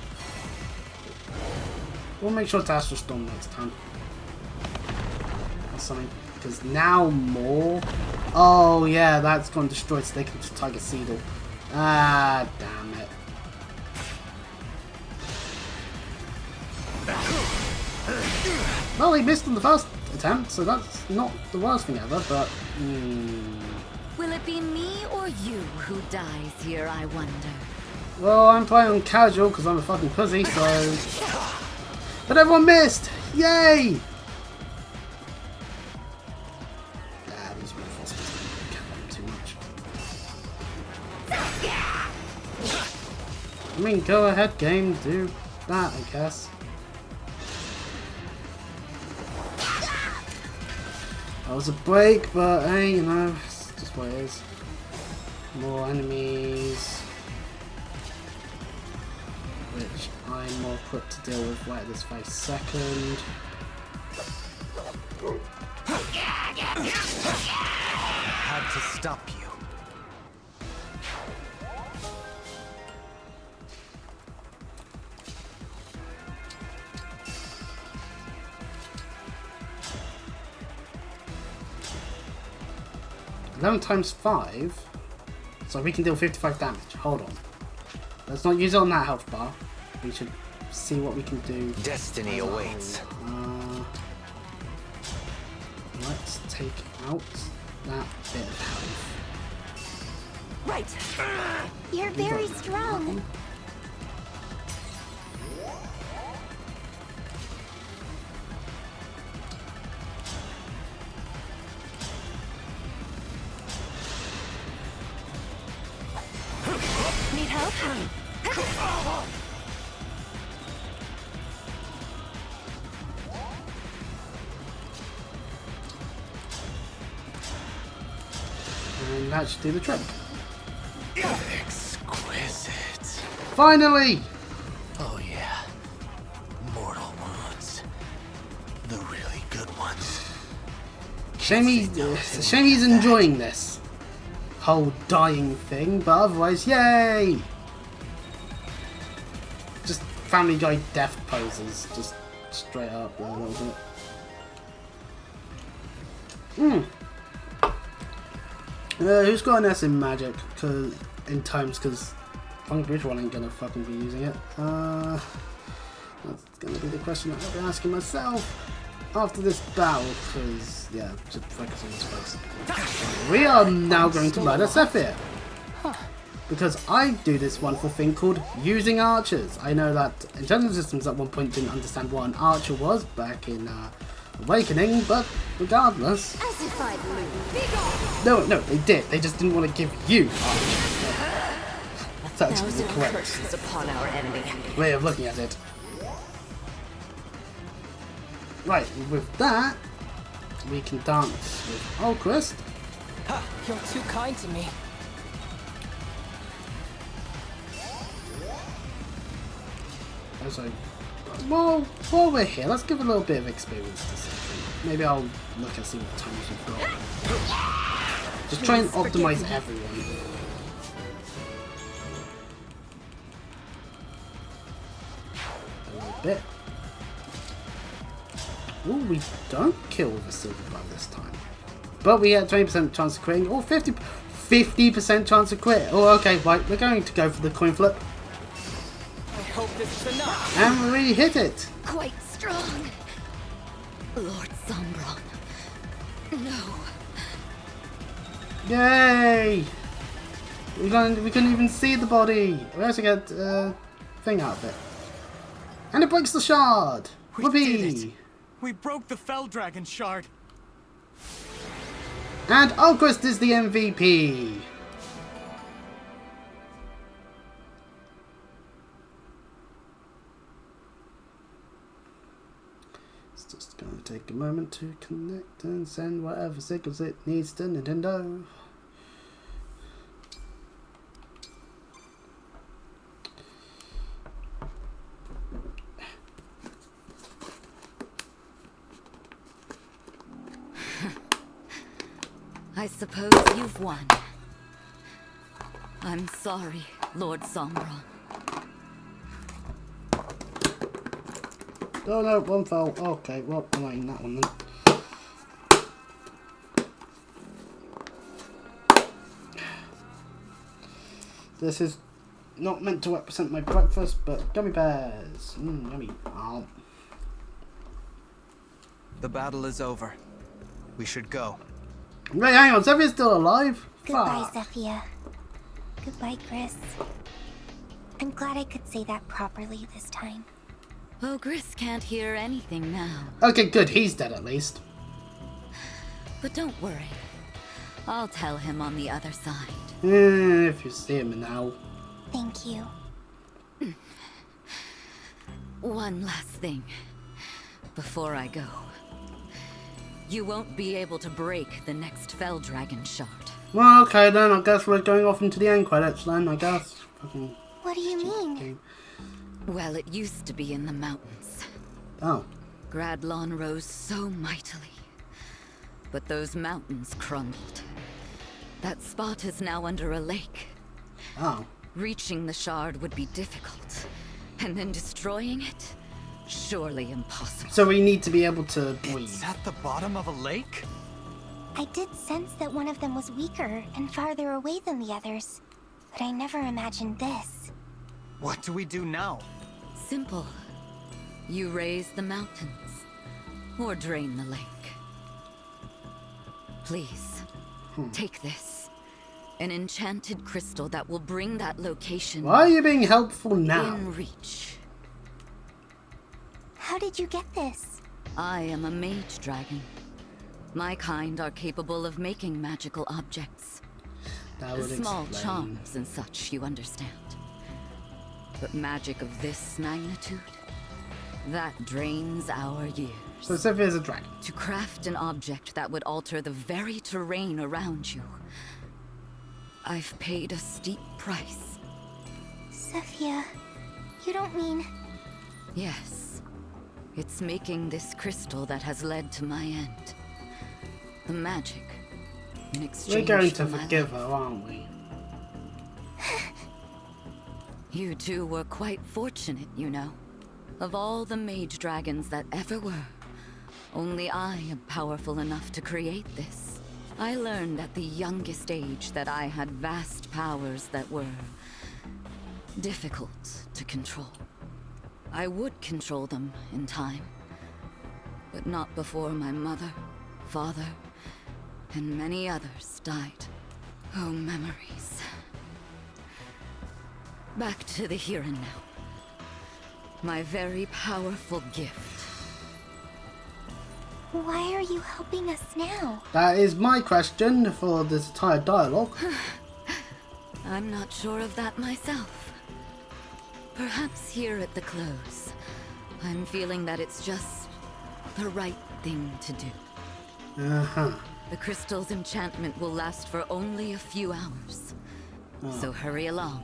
We'll make sure to Astral Storm next time. Or something. Because now more. Oh yeah, that's gone destroyed, so they can just target Seedle. Ah, damn it. Well, he missed on the first attempt, so that's not the worst thing ever, but... Will it be me or you who dies here, I wonder? Well, I'm playing on casual because I'm a fucking pussy, so... But everyone missed! Yay! That was really false. Too much. I mean, go ahead, game, do that, I guess. That was a break, but hey, you know, it's just what it is. More enemies, which I'm more equipped to deal with right this very second. Had to stop you. $11 times 5, so we can deal 55 damage. Hold on. Let's not use it on that health bar. We should see what we can do. Destiny awaits. Let's take out that bit of health. Right. You're very strong. Need help? And that should do the trick. Exquisite. Finally! Oh yeah. Mortal wounds. The really good ones. Shame he's enjoying this whole dying thing, but otherwise, yay! Just Family Guy death poses, just straight up a little bit. Who's got an S in magic? Because Funky Bridgewater ain't gonna fucking be using it. That's gonna be the question that I'll be asking myself after this battle, because, yeah, just focus on this first. We are now going to murder Zephyr. Because I do this wonderful thing called using archers. I know that intelligence systems at one point didn't understand what an archer was back in Awakening, but regardless... As if I'd lose. No, they did. They just didn't want to give you archers. That's the correct curses upon our enemy. way of looking at it. Right, with that, we can dance with Alquist. You're too kind to me. So, while we're here, let's give a little bit of experience to something. Maybe I'll look and see what times we've got. Just try and optimize everyone. A little bit. Ooh, we don't kill with a silver bow this time. But we get 20% chance of critting, or 50% chance of crit. Oh, okay, right, we're going to go for the coin flip. I hope this is enough. And we hit it. Quite strong. Lord Sombron. No. Yay! We couldn't even see the body. We also get thing out of it. And it breaks the shard. We did Whoopee! it. We broke the Fell Dragon shard. And Alquist is the MVP. It's just gonna take a moment to connect and send whatever signals it needs to Nintendo. I suppose you've won. I'm sorry, Lord Sombron. Oh no, one fell. Okay, well, I'm not in that one then. This is not meant to represent my breakfast, but gummy bears. Yummy. Oh. The battle is over. We should go. Wait, hang on, Zephyr's still alive? Goodbye, Fuck. Zephyr. Goodbye, Chris. I'm glad I could say that properly this time. Oh, Gris can't hear anything now. Okay, good, he's dead at least. But don't worry. I'll tell him on the other side. If you see him now. Thank you. One last thing. Before I go. You won't be able to break the next Fell Dragon shard. Well, okay then, I guess we're going off into the end credits then, I guess. Fucking What do you mean? game. Well, it used to be in the mountains. Oh. Gradlon rose so mightily. But those mountains crumbled. That spot is now under a lake. Oh. Reaching the shard would be difficult. And then destroying it? Surely impossible. So we need to be able to breathe. It's at the bottom of a lake? I did sense that one of them was weaker and farther away than the others, but I never imagined this. What do we do now? Simple. You raise the mountains. Or drain the lake. Please, take this. An enchanted crystal that will bring that location Why are you being helpful now? in reach. How did you get this? I am a mage dragon. My kind are capable of making magical objects. That would Small explain. charms and such, you understand. But magic of this magnitude, that drains our years. So Zephyr's a dragon. To craft an object that would alter the very terrain around you, I've paid a steep price. So Zephyr, you don't mean... Yes. It's making this crystal that has led to my end. The magic. In exchange We're going to for my forgive life. her, aren't we? You two were quite fortunate, you know. Of all the mage dragons that ever were, only I am powerful enough to create this. I learned at the youngest age that I had vast powers that were difficult to control. I would control them in time, but not before my mother, father, and many others died. Oh, memories. Back to the here and now. My very powerful gift. Why are you helping us now? That is my question for this entire dialogue. I'm not sure of that myself. Perhaps here at the close, I'm feeling that it's just the right thing to do. Uh-huh. The crystal's enchantment will last for only a few hours. So hurry along.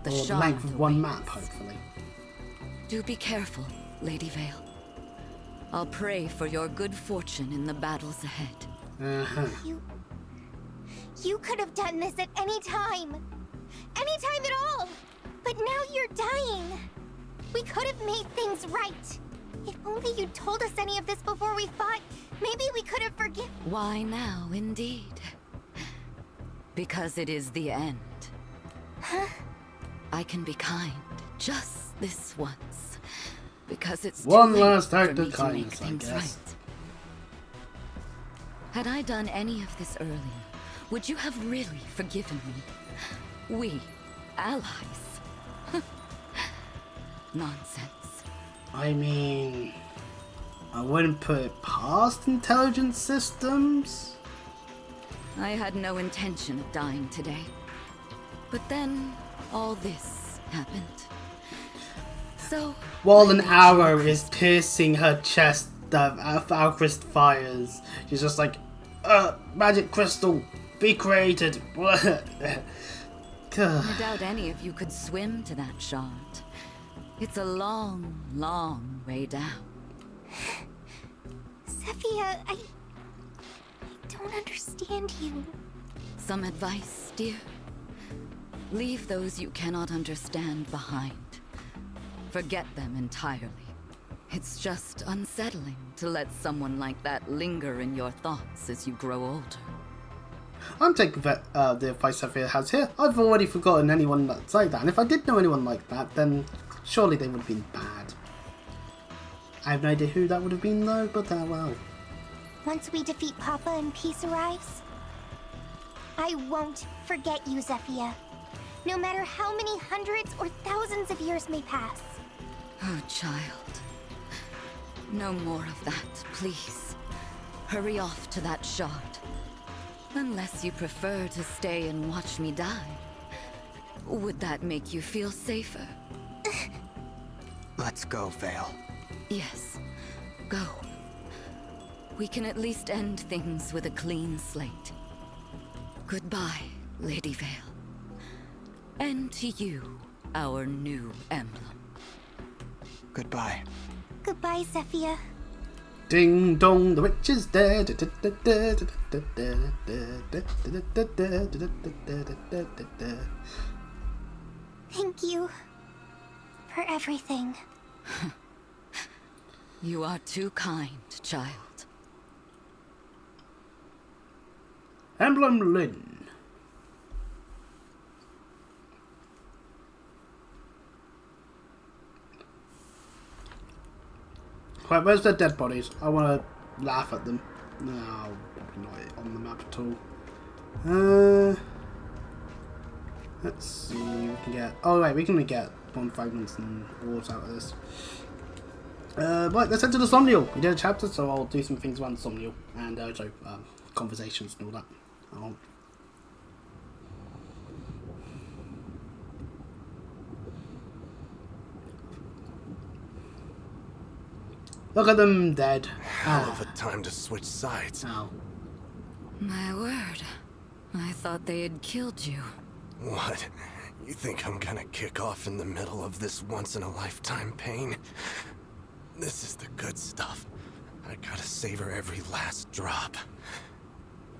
The Or the shard length of one awaits. map, hopefully. Do be careful, Lady Vale. I'll pray for your good fortune in the battles ahead. Uh-huh. You could have done this at any time. Any time at all. But now you're dying. We could have made things right. If only you'd told us any of this before we fought, maybe we could have forgiven. Why now, indeed? Because it is the end. Huh? I can be kind just this once. Because it's One too late last for act me of to make kindness, I things guess. right. Had I done any of this earlier, would you have really forgiven me? We, allies. Nonsense. I mean, I wouldn't put it past intelligence systems. I had no intention of dying today. But then, all this happened. So... While an arrow is piercing her chest, Alchrist fires. She's just like, magic crystal, be created. I doubt any of you could swim to that shard. It's a long, long way down. Zephyr, I don't understand you. Some advice, dear? Leave those you cannot understand behind. Forget them entirely. It's just unsettling to let someone like that linger in your thoughts as you grow older. I'm taking the advice Sophia has here. I've already forgotten anyone that's like that, and if I did know anyone like that, then surely they would have been bad. I have no idea who that would have been though, but well. Once we defeat Papa and peace arrives, I won't forget you, Zephyr. No matter how many hundreds or thousands of years may pass. Oh, child. No more of that, please. Hurry off to that shard. Unless you prefer to stay and watch me die. Would that make you feel safer? Let's go, Vale. Yes, go. We can at least end things with a clean slate. Goodbye, Lady Vale. And to you, our new emblem. Goodbye. Goodbye, Zephyr. Ding dong, the witch is dead. Thank you for everything. You are too kind, child. Emblem Lynn. Right, where's the dead bodies? I want to laugh at them. No, probably not on the map at all. Let's see, we can get... Oh wait, we can get bone fragments and ores out of this. Right, let's head to the Somnial. We did a chapter, so I'll do some things around the Somnial. And also, conversations and all that. Look at them dead. Hell of a time to switch sides. Oh. My word. I thought they had killed you. What? You think I'm gonna kick off in the middle of this once-in-a-lifetime pain? This is the good stuff. I gotta savor every last drop.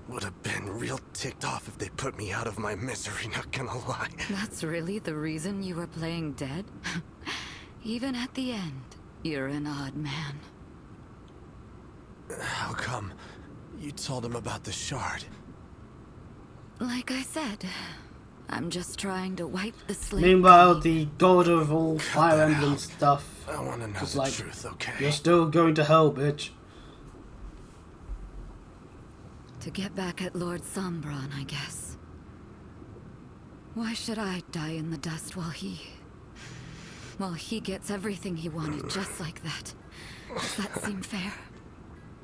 Would have been real ticked off if they put me out of my misery, not gonna lie. That's really the reason you were playing dead? Even at the end, you're an odd man. How come? You told him about the shard. Like I said, I'm just trying to wipe the slate. Meanwhile, the god of all Fire Emblem stuff I wanna know is the like, truth, okay? you're still going to hell, bitch. To get back at Lord Sombron, I guess. Why should I die in the dust while he gets everything he wanted just like that? Does that seem fair?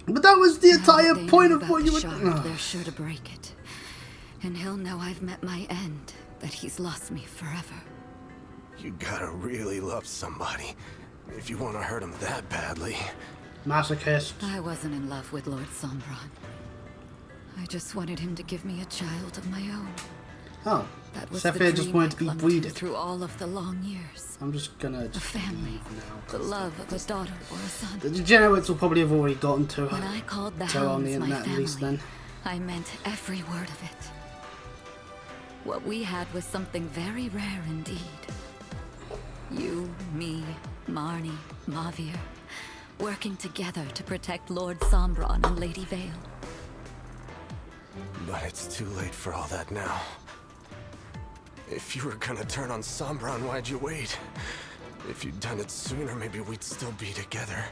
But that was the entire Now that they point know of about what you the were. shard, they're sure to break it. And he'll know I've met my end, that he's lost me forever. You gotta really love somebody if you want to hurt him that badly. Masochist. I wasn't in love with Lord Sombron. I just wanted him to give me a child of my own. Oh, That was Zephyr the just dream wanted I to be clung breeded. through all of the long years. I'm just gonna A family, leave now. the love of a daughter or a son. The degenerates will probably have already gotten to When I called the her on hounds the my internet at least family, then. I meant every word of it. What we had was something very rare indeed. You, me, Marnie, Mavir, working together to protect Lord Sombron and Lady Vale. But it's too late for all that now. If you were gonna turn on Sombron, why'd you wait? If you'd done it sooner, maybe we'd still be together.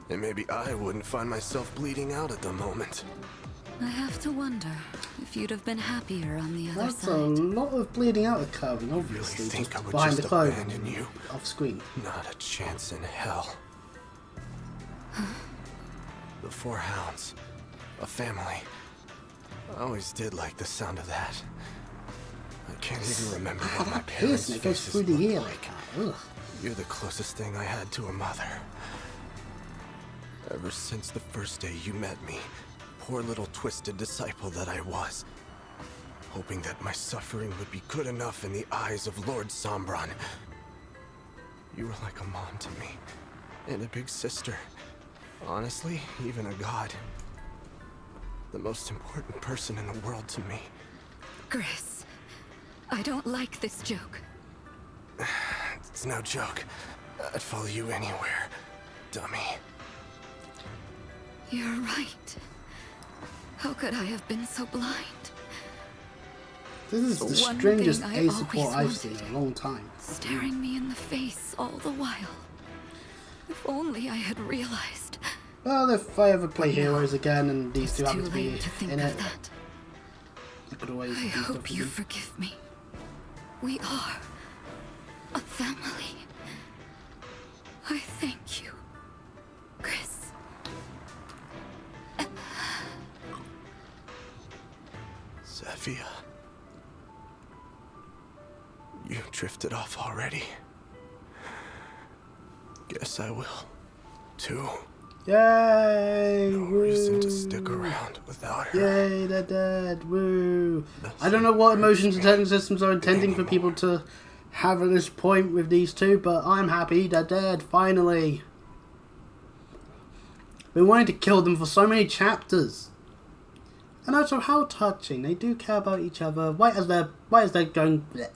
And maybe I wouldn't find myself bleeding out at the moment. I have to wonder if you'd have been happier on the other That's a side. lot of bleeding out occurring, obviously, Really think just I would behind just the clothing, abandon you? off screen. Not a chance in hell. The 4 hounds. A family. I always did like the sound of that. I can't even remember what my parents' Piercing, it goes faces through the looked ear like. like that. Ugh. You're the closest thing I had to a mother. Ever since the first day you met me, poor little twisted disciple that I was, hoping that my suffering would be good enough in the eyes of Lord Sombron. You were like a mom to me, and a big sister. Honestly, even a god. The most important person in the world to me. Gris, I don't like this joke. It's no joke. I'd follow you anywhere, dummy. You're right. How could I have been so blind? This is the One strangest thing I A support always I've seen in wanted. a long time. Staring me in the face all the while. If only I had realized. Well, if I ever play Heroes again and these It's two happen too to be late to think in of it, that. I could always I do stuff hope with you them. forgive me. We are a family. I thank you, Chris. Zephyr. You drifted off already. Guess I will, too. Yay! No Woo! reason to stick around without her. Yay, they're dead! Woo! I don't know what emotions intelligence systems are intending for people to have at this point with these two, but I'm happy they're dead, finally! Been wanting to kill them for so many chapters. And also, how touching. They do care about each other. Why is there going... bleh.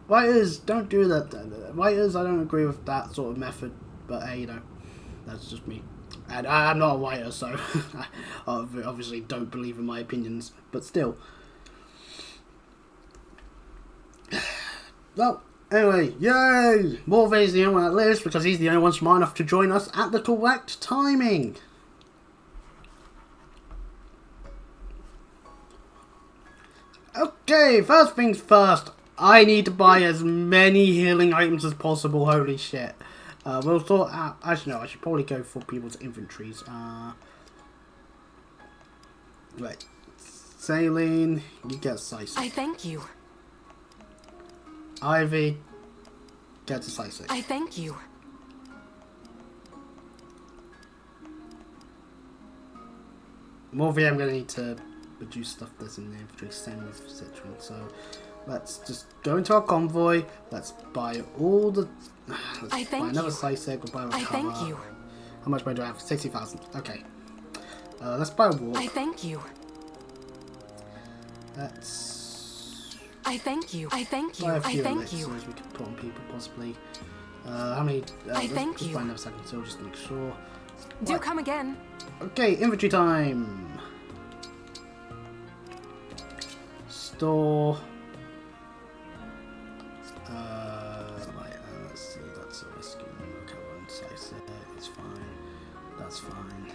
Writers, don't do that. Writers, I don't agree with that sort of method. But hey, you know, that's just me. And I'm not a writer, so I obviously don't believe in my opinions. But still. Well, anyway, yay! Morvay's the only one that lives because he's the only one smart enough to join us at the correct timing. Okay, first things first. I need to buy as many healing items as possible. Holy shit. We'll sort out... Actually, no, I should probably go for people's inventories. Right. Saline, you get Slice. I thank you. Ivy, get a Slice. I thank you. Morvay, I'm going to need to reduce stuff that's in the inventory, same with Citron. So let's just go into our convoy. Let's buy all the. Let's buy another slice egg. We'll buy a I thank you. How much money do I have? 60,000. Okay. Let's buy a warp. I thank you. Let's. I thank you. I thank you. Buy a I few thank you. elixirs we can put on people possibly. How many? I thank let's you. buy another second seal just to make sure. Do come again. Okay, inventory time. Store. Right, let's see, that's a risky okay, one slice it, it's fine. That's fine.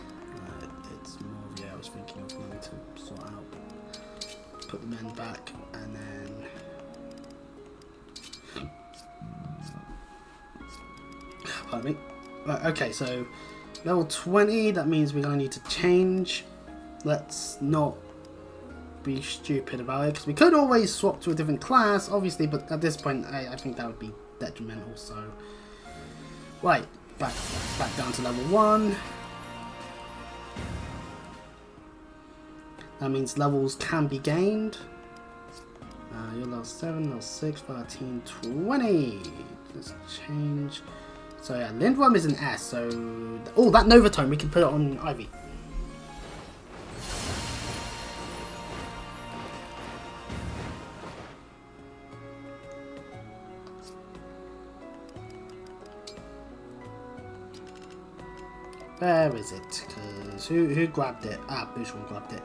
It's more, yeah, I was thinking of wanting to sort out. Put the men back, and then. Pardon me. Right, okay, so level 20, that means we're going to need to change. Let's not be stupid about it, because we could always swap to a different class, obviously, but at this point, I think that would be detrimental, so. Right, back down to level 1. That means levels can be gained. You're level 7, level 6, 13, 20. Let's change. So yeah, Lindworm is an S, so... Oh, that Nova Tome, we can put it on Ivy. Where is it? Because who grabbed it? Ah, Bushman grabbed it.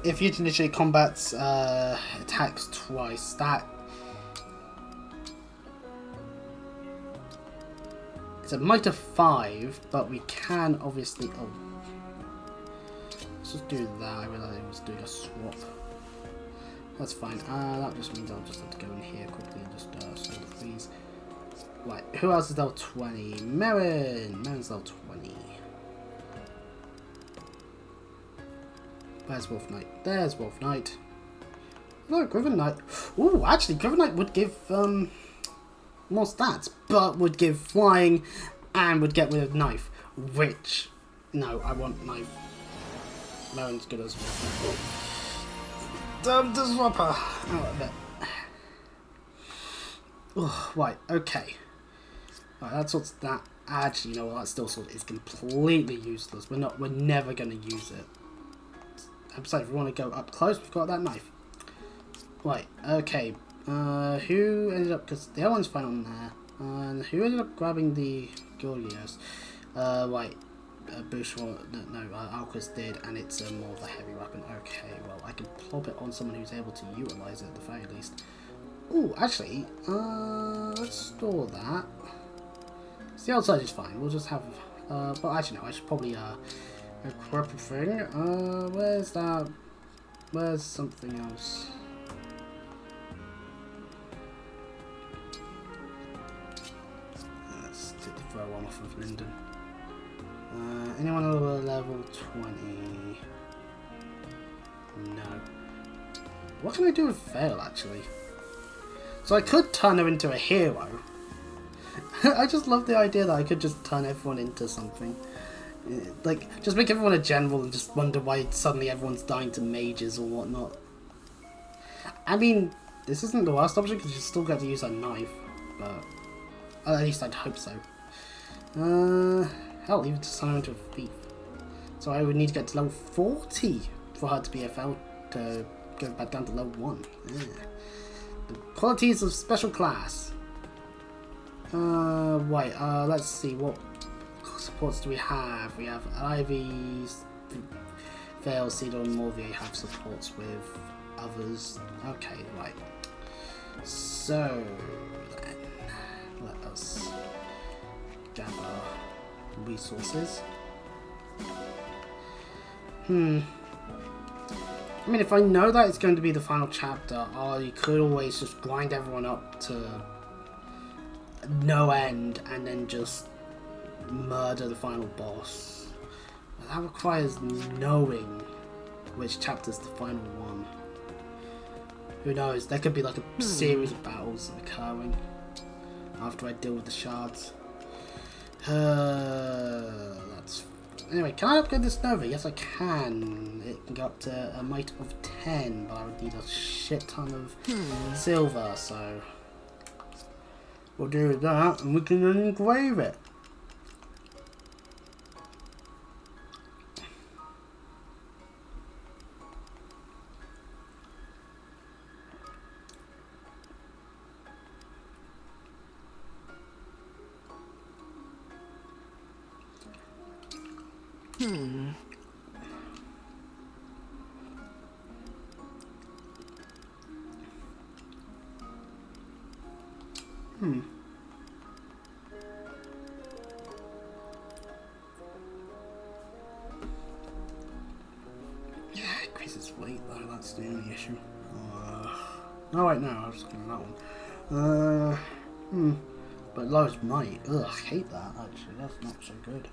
If you initiate combats, attacks twice, that... It's a might of 5, but we can obviously... Oh. Let's just do that. I realised I was doing a swap. That's fine. That just means I'll just have to go in here quickly and just sort these. Right, who else is level 20? Merrin! Merrin's level 20. Where's Wolf Knight? There's Wolf Knight. No, Griffin Knight. Ooh, actually, Griffin Knight would give more stats, but would give flying and would get rid of knife. Which, no, I want knife. Merrin's good as well. Disruptor out of it. Oh, right, okay. Right, that sorts that. Actually, you know what? That still sort is completely useless. We're never gonna use it. Besides, if we want to go up close, we've got that knife. Right, okay. Who ended up, because the other one's fine on there. And who ended up grabbing the Gorgios? Right, Bushwa, no, Alquist did, and it's more of a heavy weapon. Okay, well, I can plop it on someone who's able to utilize it at the very least. Oh, actually, let's store that. So the outside is fine, we'll just have, but actually no, I should probably, equip a thing. Where's that? Where's something else? Let's take the throw one off of Linden. Anyone over level 20? No. What can I do with Fail, actually? So I could turn her into a hero. I just love the idea that I could just turn everyone into something. Like, just make everyone a general and just wonder why suddenly everyone's dying to mages or whatnot. I mean, this isn't the worst option because you still get to use a knife, but at least I'd hope so. Hell, even to turn her into a thief. So I would need to get to level 40 for her to be FL to go back down to level 1. Yeah. The qualities of special class. Right, let's see, what supports do we have? We have Ivy's, Veil, Cedar, and Morvier have supports with others. Okay, right. So, then, let us gather resources. I mean, if I know that it's going to be the final chapter, I could always just grind everyone up to no end and then just murder the final boss. But that requires knowing which chapter's the final one. Who knows, there could be like a series of battles occurring after I deal with the shards. That's Anyway, can I upgrade this Nova? Yes, I can. It can go up to a might of 10, but I would need a shit ton of silver, so we'll do that, and we can then engrave it. Yeah, it increases weight though, that's the only issue. Oh wait, no, I was looking at that one. But lowers might. Ugh, I hate that actually, that's not so good.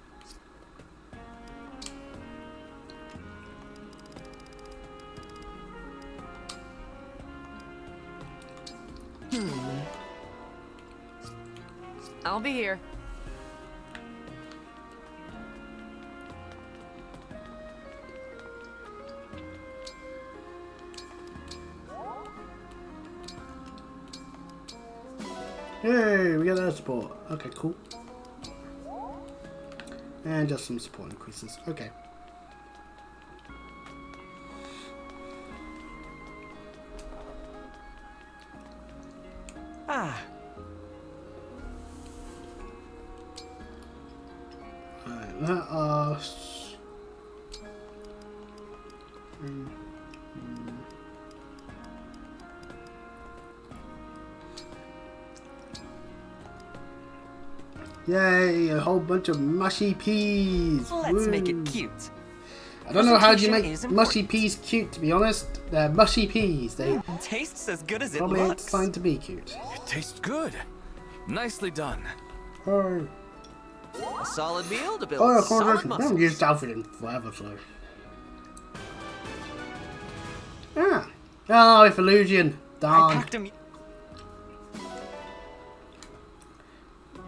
I'll be here. Yay, we got air support. Okay, cool. And just some support increases. Okay. Ah. Alright, let us... Yay, a whole bunch of mushy peas! Let's make Woo. it cute. I don't know how you Presentation make is mushy important. peas cute, to be honest. They're mushy peas. They Tastes as good as it probably ain't looks. designed to be cute. It tastes good. Nicely done. Oh, A solid meal to build oh, solid I haven't muscles. used Alfred in forever, so... Ah! Oh, if illusion! I Darn. packed him.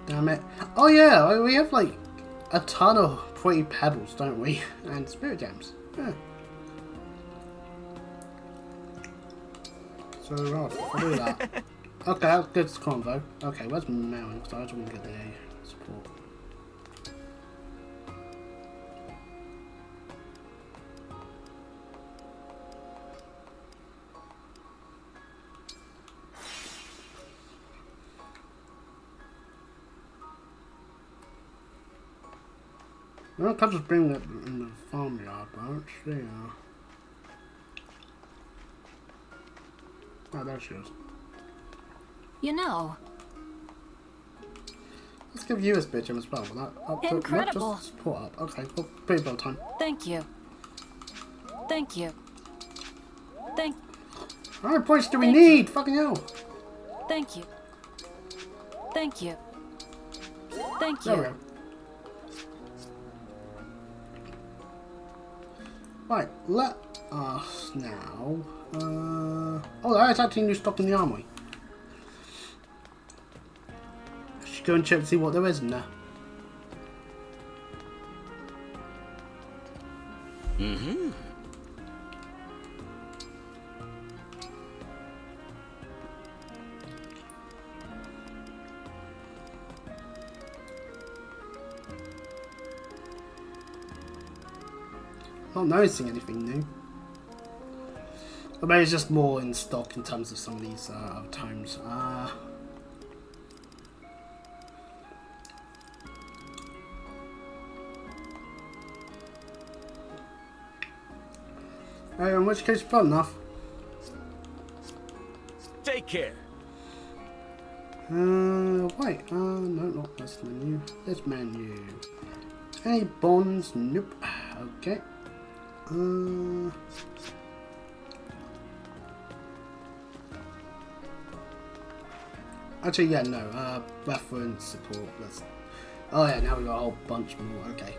Damn it. Oh yeah, we have like a ton of pretty pebbles, don't we? And spirit gems. Yeah. So right, I'll do that. Okay, that's good convo. Okay, where's Melon? Because I just want to get the support. Well, I can't just bring that in the farmyard, but let's see. Oh, there she is. You know, Let's give you a spear gem as well. Will that up the, Incredible. not just support up. Okay, well, pretty well time. thank you. Thank you. Thank How many points do we Thank need? Fucking hell. thank you. Thank you. Thank There we you. go. Right, let us now. Oh, there's actually new stock in the armory. Should go and check to see what there is in there. Mm-hmm. Not noticing anything new. But maybe it's just more in stock in terms of some of these other tomes. In which case, fair enough. Take care. Wait, no, not this menu. This menu. Any bonds? Nope. Okay. Actually, yeah, no. Reference support. Let's. Oh yeah, now we got a whole bunch more. Okay.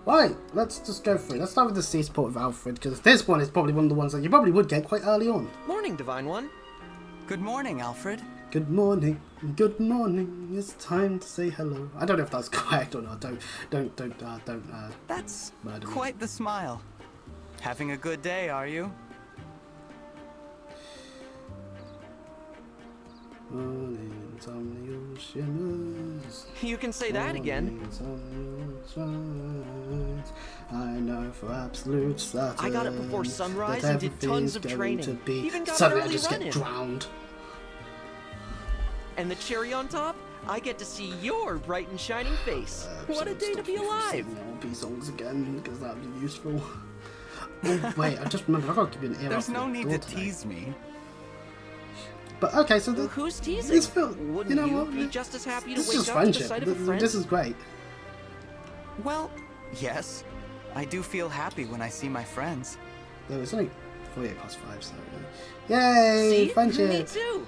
Right, let's just go through. Let's start with the sea support of Alfred, because this one is probably one of the ones that you probably would get quite early on. Morning, Divine One. Good morning, Alfred. Good morning, it's time to say hello. I don't know if that's correct or not. Don't That's murder me. quite the smile. Having a good day, are you? Mornings on the oceans. You can say that again. Mornings on the oceans. I know for absolute certain. I got it before sunrise that and did tons of everything's training. going to be- Even got Suddenly I early just run-in. get drowned. And the cherry on top, I get to see your bright and shining face. What a So day to stop be alive. singing LP songs again, because that would be useful. Oh, wait, I just remembered, I've got to give you an ear There's off no the need door to today. tease me. But okay, so Well, who's teasing? this film, Wouldn't you know you what? be just as happy to This is wake just up to the friendship. sight of a friend? This is great. Well, yes. I do feel happy when I see my friends. There was only 48 plus 5, so yay, See? friendship. Me too.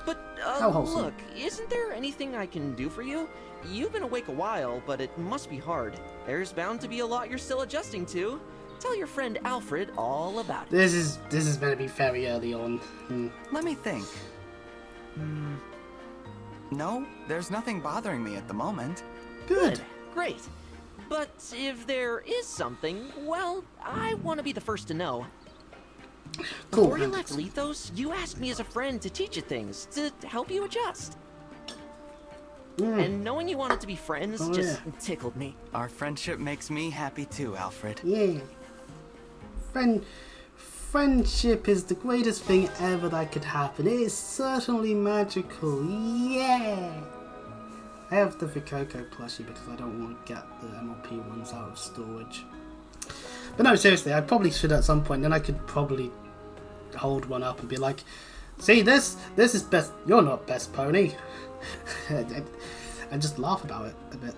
But, How wholesome. look, isn't there anything I can do for you? You've been awake a while, but it must be hard. There's bound to be a lot you're still adjusting to. Tell your friend Alfred all about it. This is going to be very early on. Let me think. No, there's nothing bothering me at the moment. Good. Great. But if there is something, well, I want to be the first to know. Cool. Before you left Lethos, you asked me as a friend to teach you things, to help you adjust. And knowing you wanted to be friends just tickled me. Our friendship makes me happy too, Alfred. Yeah. Friendship is the greatest thing ever that could happen. It is certainly magical. Yeah. I have the Vicoco plushie because I don't want to get the MLP ones out of storage. But no, seriously, I probably should at some point. Then I could probably hold one up and be like, "See, this is best. You're not best pony," and just laugh about it a bit.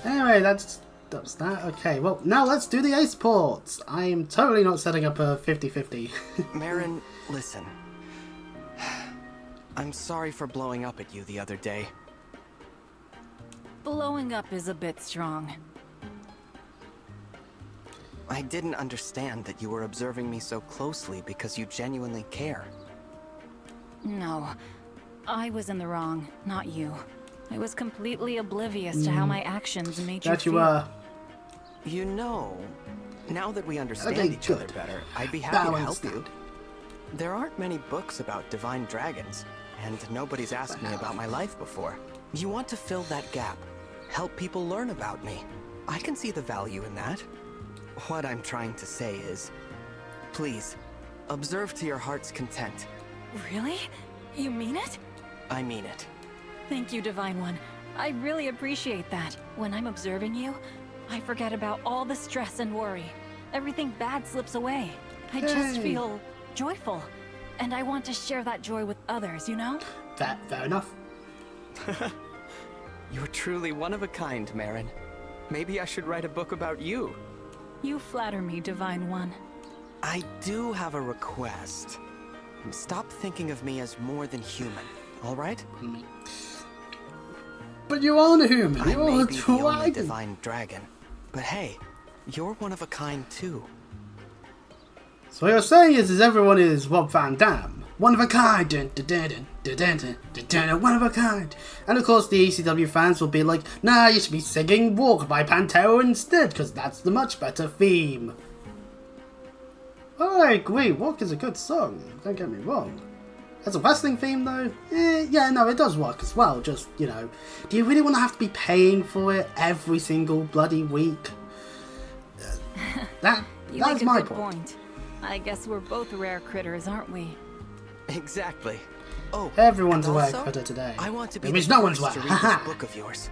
Anyway, that was that. Okay, well, now let's do the ace ports. I am totally not setting up a 50-50. Marin, listen. I'm sorry for blowing up at you the other day. Blowing up is a bit strong. I didn't understand that you were observing me so closely because you genuinely care. No, I was in the wrong, not you. I was completely oblivious to how my actions made you That you feel. are. You know, now that we understand Okay, each other good. better, I'd be happy to help you. Understand. There aren't many books about divine dragons, and nobody's asked me about my life before. You want to fill that gap, help people learn about me. I can see the value in that. What I'm trying to say is, please, observe to your heart's content. Really? You mean it? I mean it. Thank you, Divine One. I really appreciate that. When I'm observing you, I forget about all the stress and worry. Everything bad slips away. I just Hey. feel joyful. And I want to share that joy with others, you know? Fair enough. You're truly one of a kind, Marin. Maybe I should write a book about you. You flatter me, Divine One. I do have a request. Stop thinking of me as more than human, all right? But you are a human. I You are may a be the only dragon. divine dragon, but hey, you're one of a kind too. So what you're saying is everyone is Rob Van Dam. One of a kind. Dun, dun, dun, dun, dun, dun, dun, dun, dun, one of a kind. And of course the ECW fans will be like, nah, you should be singing Walk by Pantera instead, because that's the much better theme. I agree, Walk is a good song, don't get me wrong. As a wrestling theme though, yeah, no, it does work as well, just, you know, do you really want to have to be paying for it every single bloody week? That's make a my good point. I guess we're both rare critters, aren't we? Exactly. Oh, Everyone's and a rare also, critter today. I want to be There the is no one's first rare. to read Haha. this book of yours.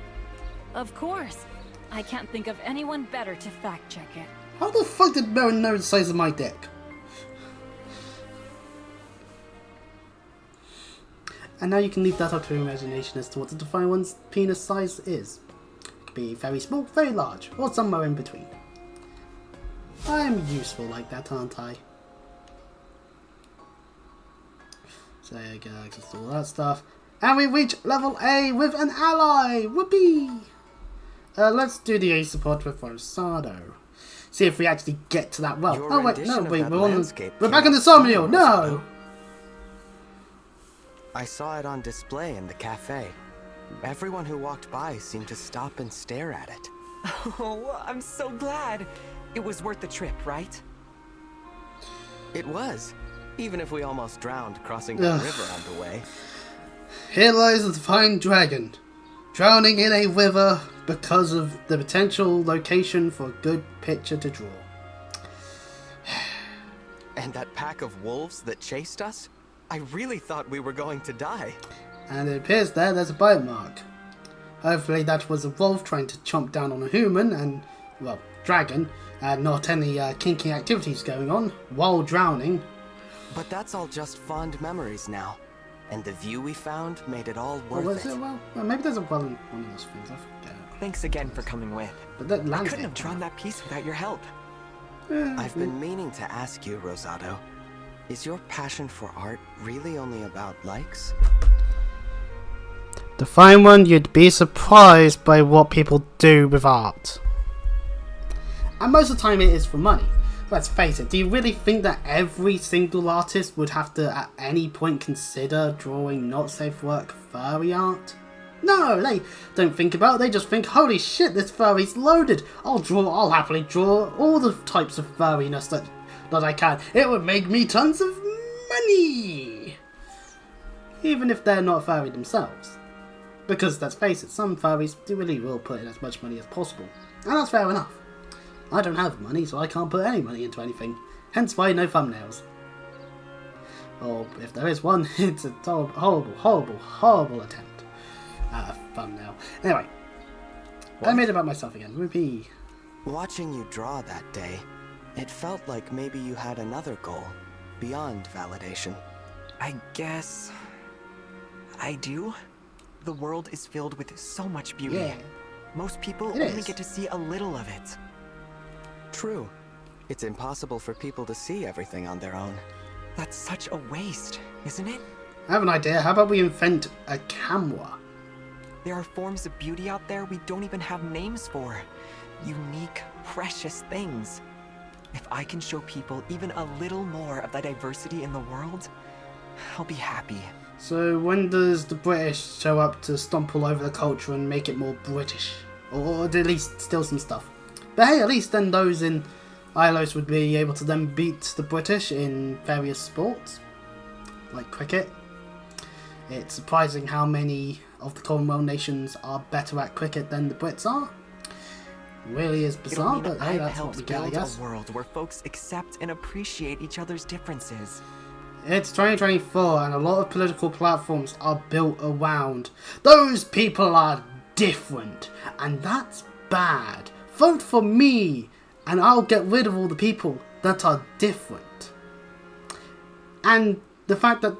Of course. I can't think of anyone better to fact check it. How the fuck did Marin know the size of my dick? And now you can leave that up to your imagination as to what the Divine One's penis size is. It could be very small, very large, or somewhere in between. I'm useful like that, aren't I? So I get access to all that stuff. And we reach level A with an ally! Whoopee! Let's do the A support with Rosado. See if we actually get to that well. Your Oh wait, rendition no, of wait, that we're on the, landscape we're came back in the out Somniel, fine, no! I saw it on display in the cafe. Everyone who walked by seemed to stop and stare at it. Oh, I'm so glad. It was worth the trip, right? It was. Even if we almost drowned crossing that river on the way. Here lies the Divine Dragon, drowning in a river because of the potential location for a good picture to draw. And that pack of wolves that chased us? I really thought we were going to die. And it appears there's a bite mark. Hopefully that was a wolf trying to chomp down on a human and, well, dragon, and not any kinky activities going on while drowning. But that's all just fond memories now. And the view we found made it all worth was it. it? Well, maybe there's a well in one of those things, I forget. Thanks again for coming with. But that I landscape couldn't have drawn that piece without your help. I've been meaning to ask you, Rosado. Is your passion for art really only about likes? Define one, you'd be surprised by what people do with art. And most of the time it is for money. Let's face it, do you really think that every single artist would have to at any point consider drawing not safe for work furry art? No, they don't think about it, they just think, holy shit, this furry's loaded. I'll happily draw all the types of furriness that I can. It would make me tons of money! Even if they're not furry themselves. Because let's face it, some furries really will put in as much money as possible. And that's fair enough. I don't have money, so I can't put any money into anything. Hence why no thumbnails. Or if there is one, it's a horrible attempt at a thumbnail. Anyway, I made it about myself again. Whoopee. Watching you draw that day, it felt like maybe you had another goal, beyond validation. I guess I do. The world is filled with so much beauty. Yeah. Most people It only is. get to see a little of it. True. It's impossible for people to see everything on their own. That's such a waste, isn't it? I have an idea. How about we invent a camera? There are forms of beauty out there we don't even have names for. Unique, precious things. If I can show people even a little more of the diversity in the world, I'll be happy. So when does the British show up to stomp all over the culture and make it more British? Or at least steal some stuff? But hey, at least then those in Ilos would be able to then beat the British in various sports, like cricket. It's surprising how many of the Commonwealth nations are better at cricket than the Brits are. Really is bizarre, but hey, that's what we get, I guess. A world where folks accept and appreciate each other's differences. It's 2024 and a lot of political platforms are built around those people are different, and that's bad. Vote for me and I'll get rid of all the people that are different. And the fact that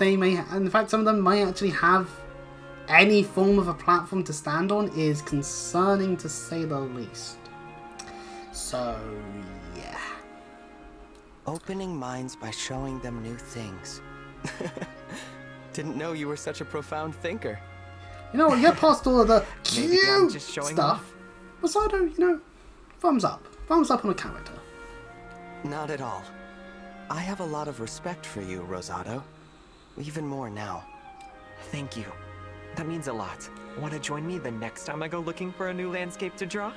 some of them might actually have any form of a platform to stand on is concerning, to say the least. So yeah. Opening minds by showing them new things. Didn't know you were such a profound thinker. You know what, get past all of the Maybe I'm cute just showing stuff. off. Rosado, thumbs up. Thumbs up on a character. Not at all. I have a lot of respect for you, Rosado. Even more now. Thank you. That means a lot. Want to join me the next time I go looking for a new landscape to draw?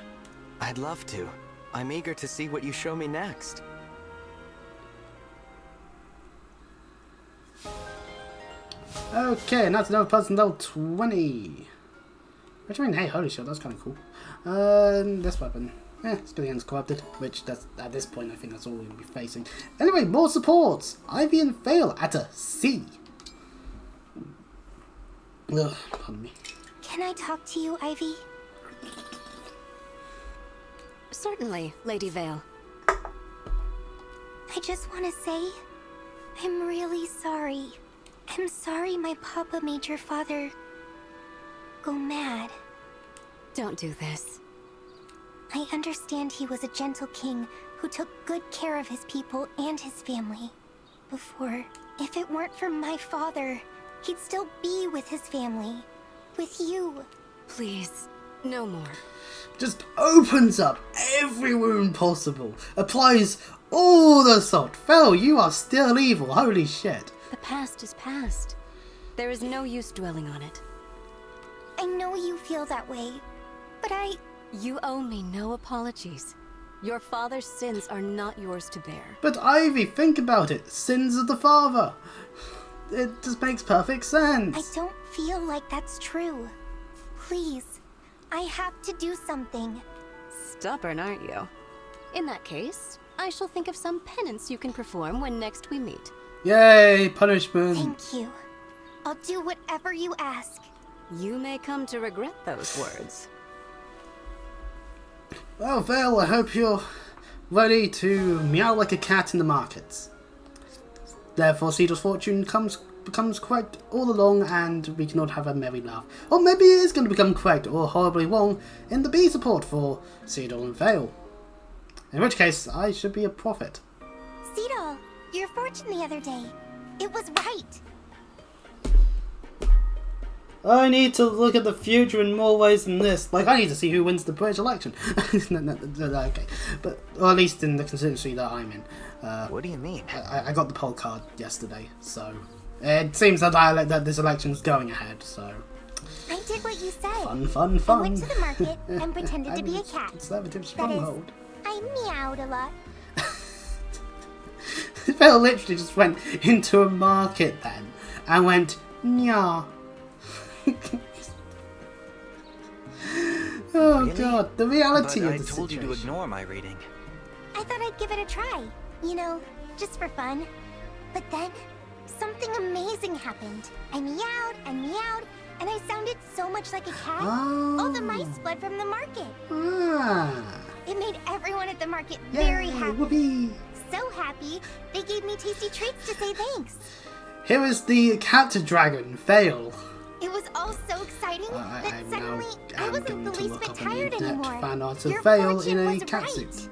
I'd love to. I'm eager to see what you show me next. Okay, and that's another person level 20. Which I mean, hey, holy shit, that's kind of cool. This weapon. Spillion's corrupted, which that's, at this point I think that's all we're going to be facing. Anyway, more supports! Ivy and Fail at a C. Ugh, pardon me. Can I talk to you, Ivy? Certainly, Lady Vale. I just want to say, I'm really sorry. I'm sorry my papa made your father go mad. Don't do this. I understand he was a gentle king who took good care of his people and his family. Before, if it weren't for my father, he'd still be with his family. With you. Please, no more. Just opens up every wound possible. Applies all the salt. Fel, you are still evil. Holy shit. The past is past. There is no use dwelling on it. I know you feel that way, but You owe me no apologies. Your father's sins are not yours to bear. But Ivy, think about it. Sins of the father. It just makes perfect sense. I don't feel like that's true. Please, I have to do something. Stubborn, aren't you? In that case, I shall think of some penance you can perform when next we meet. Yay, punishment. Thank you. I'll do whatever you ask. You may come to regret those words. Well, Vale, I hope you're ready to meow like a cat in the markets. Therefore, Cedar's fortune becomes correct all along, and we can all have a merry laugh. Or maybe it is going to become correct or horribly wrong in the B support for Cedar and Vale. In which case, I should be a prophet. Cedar, your fortune the other day. It was right. I need to look at the future in more ways than this. Like, I need to see who wins the British election. Okay. But, or at least in the constituency that I'm in. What do you mean? I got the poll card yesterday, so it seems that this election's going ahead, so... I did what you said. Fun. I went to the market and pretended to be a cat. Conservative stronghold. I meowed a lot. Phil literally just went into a market then and went, Nya. Oh really? God, the reality but of the I told situation. you to ignore my reading. I thought I'd give it a try. You know, just for fun. But then, something amazing happened. I meowed and meowed, and I sounded so much like a cat. Oh. All the mice fled from the market. Ah. It made everyone at the market Yay, very happy. Whoopee. So happy, they gave me tasty treats to say thanks. Here is the cat dragon, Vale. It was all so exciting that suddenly I wasn't the least bit tired anymore. Fan art of Your Vale fortune in a was cat right. suit.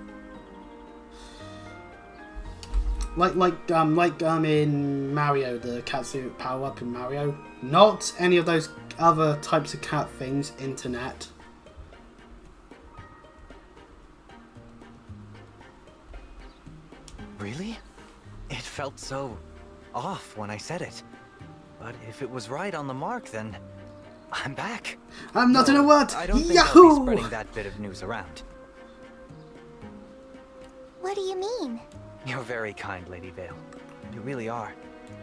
Like in Mario, the cat suit power up in Mario. Not any of those other types of cat things. Internet. Really? It felt so off when I said it. But if it was right on the mark, then I'm back. I'm not in a word. I don't think Yahoo! I'll be spreading that bit of news around. What do you mean? You're very kind, Lady Vale. You really are.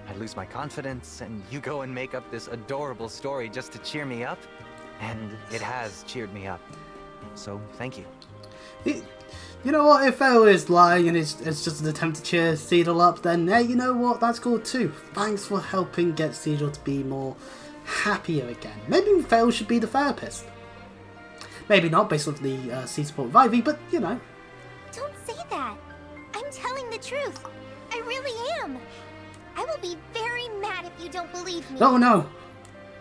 I lose my confidence, and you go and make up this adorable story just to cheer me up. And it has cheered me up. So, thank you. You know what, if Vale is lying and it's just an attempt to cheer Cedar up, then hey, you know what, that's cool too. Thanks for helping get Cedar to be more happier again. Maybe Vale should be the therapist. Maybe not based on the C support of Ivy, but you know. Don't say that. I'm telling the truth. I really am. I will be very mad if you don't believe me. Oh no.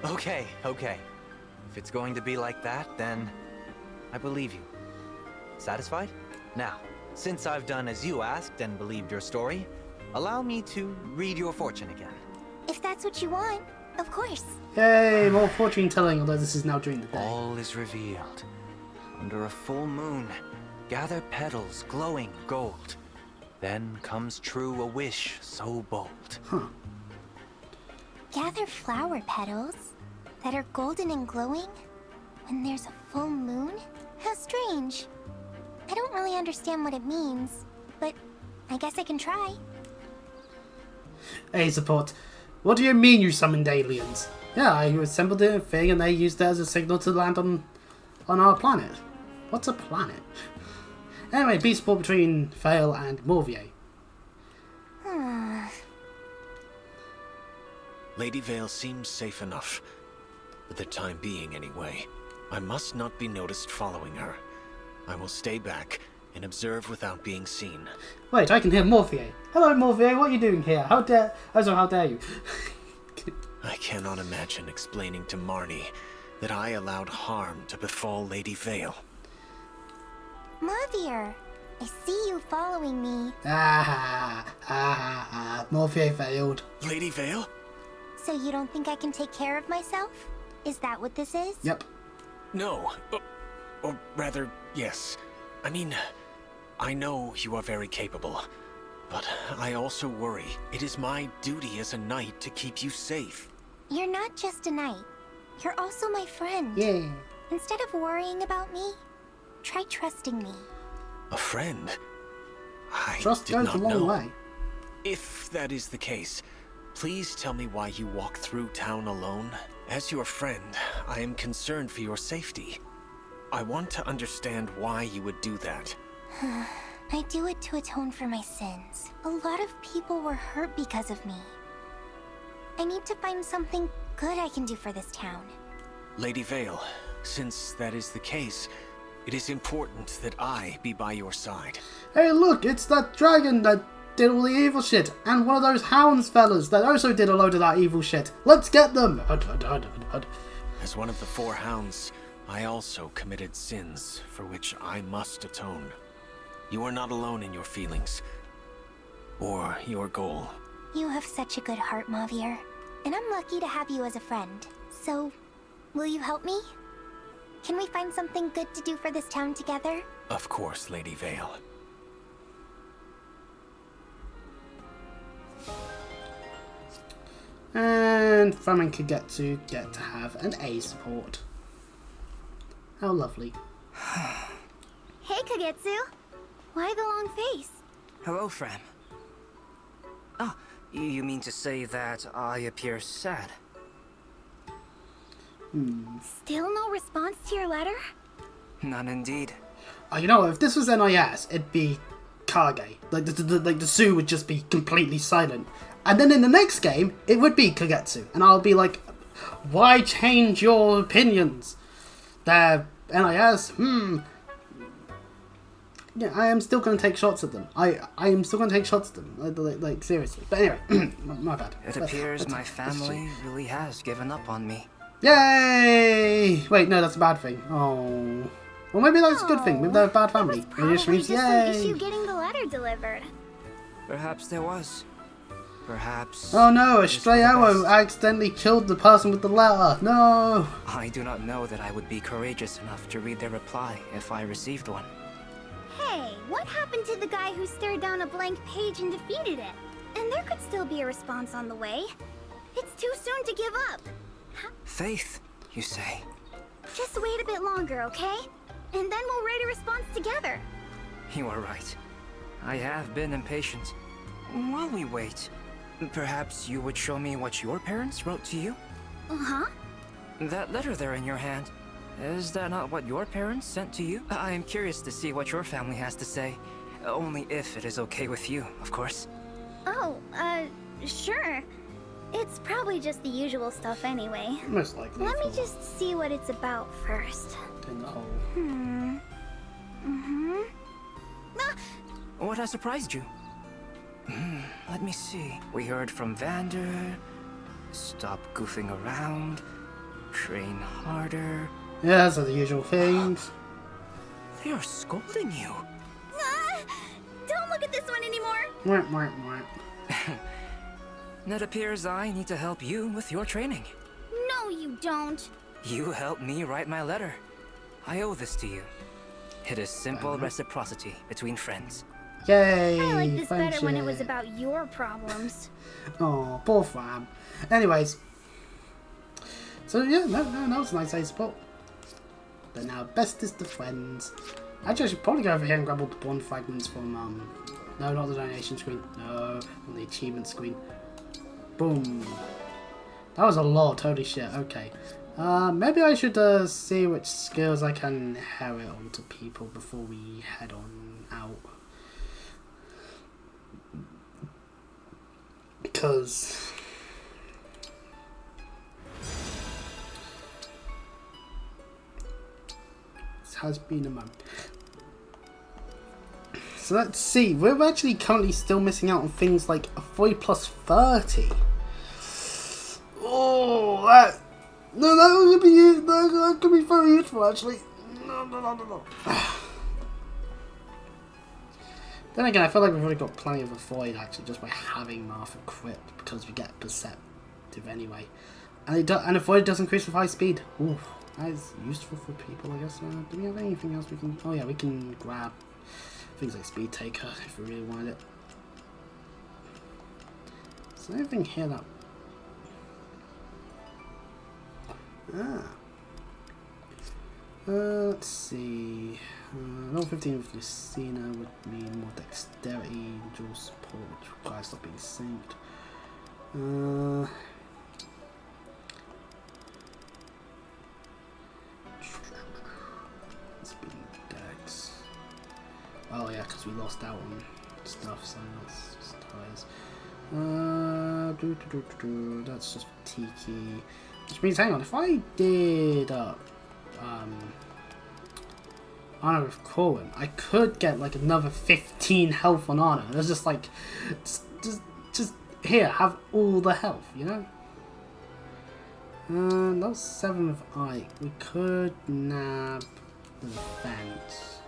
Okay. If it's going to be like that, then I believe you. Satisfied? Now, since I've done as you asked and believed your story, allow me to read your fortune again. If that's what you want, of course. Yay, more fortune telling, although this is now during the day. All is revealed. Under a full moon, gather petals glowing gold. Then comes true a wish so bold. Huh. Gather flower petals that are golden and glowing when there's a full moon? How strange. I don't really understand what it means, but I guess I can try. A support. What do you mean you summoned aliens? Yeah, I assembled a thing and they used it as a signal to land on our planet. What's a planet? Anyway, B support between Vale and Morvier. Lady Vale seems safe enough. For the time being, anyway. I must not be noticed following her. I will stay back and observe without being seen. Wait, I can hear Morvier. Hello, Morvier. What are you doing here? How dare you? I cannot imagine explaining to Marnie that I allowed harm to befall Lady Vale. Mavier, I see you following me. Morvier failed. Lady Vale? So you don't think I can take care of myself? Is that what this is? Yep. No. Or rather, yes. I mean, I know you are very capable, but I also worry it is my duty as a knight to keep you safe. You're not just a knight. You're also my friend. Yeah. Instead of worrying about me, try trusting me. A friend? I Trust did goes not a long know. way. If that is the case, please tell me why you walk through town alone. As your friend, I am concerned for your safety. I want to understand why you would do that. I do it to atone for my sins. A lot of people were hurt because of me. I need to find something good I can do for this town. Lady Vale, since that is the case, it is important that I be by your side. Hey, look, it's that dragon that did all the evil shit, and one of those hounds fellas that also did a load of that evil shit. Let's get them! Hud, hud, hud, hud, hud. As one of the 4 hounds, I also committed sins for which I must atone. You are not alone in your feelings, or your goal. You have such a good heart, Mavier. And I'm lucky to have you as a friend. So, will you help me? Can we find something good to do for this town together? Of course, Lady Vale. And Framin could get to have an A support. How lovely. Hey, Kagetsu. Why the long face? Hello, Fram. Ah, you mean to say that I appear sad? Still no response to your letter? None indeed. Oh, you know what? If this was NIS, it'd be Kage. Like the Sue would just be completely silent. And then in the next game, it would be Kagetsu. And I'll be like, why change your opinions? They're NIS, Yeah, I am still going to take shots at them. I am still going to take shots at them. Like seriously. But anyway, my bad. It appears my family really has given up on me. Yay! Wait, no, that's a bad thing. Oh. Well, maybe that's a good thing. Maybe they're a bad family. Maybe it just means, Just yay! an issue getting the letter delivered. Perhaps there was. Perhaps... Oh no, a it is for stray the arrow best. accidentally killed the person with the letter. No! I do not know that I would be courageous enough to read their reply if I received one. Hey, what happened to the guy who stared down a blank page and defeated it? And there could still be a response on the way. It's too soon to give up. Faith, you say? Just wait a bit longer, okay? And then we'll write a response together. You are right. I have been impatient. While we wait, perhaps you would show me what your parents wrote to you? Uh-huh. That letter there in your hand, is that not what your parents sent to you? I am curious to see what your family has to say. Only if it is okay with you, of course. Oh, sure. It's probably just the usual stuff anyway. Most likely. Let me just see what it's about first. In the hole. What has surprised you? Let me see. We heard from Vander. Stop goofing around. Train harder. Yeah, those are the usual things. They are scolding you. Don't look at this one anymore. Mwah, mwah, mwah. It appears I need to help you with your training. No, you don't. You helped me write my letter. I owe this to you. It is simple reciprocity between friends. Yay! I like this better when it was friendship. about your problems. Oh, poor Fram. Anyways. So yeah, no, that was a nice A support. They're now bestest of friends. Actually, I should probably go over here and grab all the bond fragments from, no, not the donation screen. No, on the achievement screen. Boom. That was a lot, holy shit, okay. Maybe I should, see which skills I can inherit onto people before we head on out. Because... has been a moment. So let's see, we're actually currently still missing out on things like a 40 plus 30. Oh, that could be that could be very useful actually. No. Then again, I feel like we've already got plenty of avoid actually just by having Martha equipped because we get perceptive anyway, and avoid does increase with high speed. Ooh. That is useful for people, I guess. Do we have anything else we can... Oh yeah, we can grab things like Speed Taker if we really wanted it. Is there anything here that... Let's see. Level 15 with Lucina would mean more dexterity, dual support, which requires not being synced. Speed dex. Oh yeah, because we lost out on stuff, so that's just tires. That's just Tiki. Which means, hang on, if I did Honor with Corwin, I could get like another 15 health on Honor. That's just like, just here, have all the health, you know? That was 7 with Ike. We could nab the defense.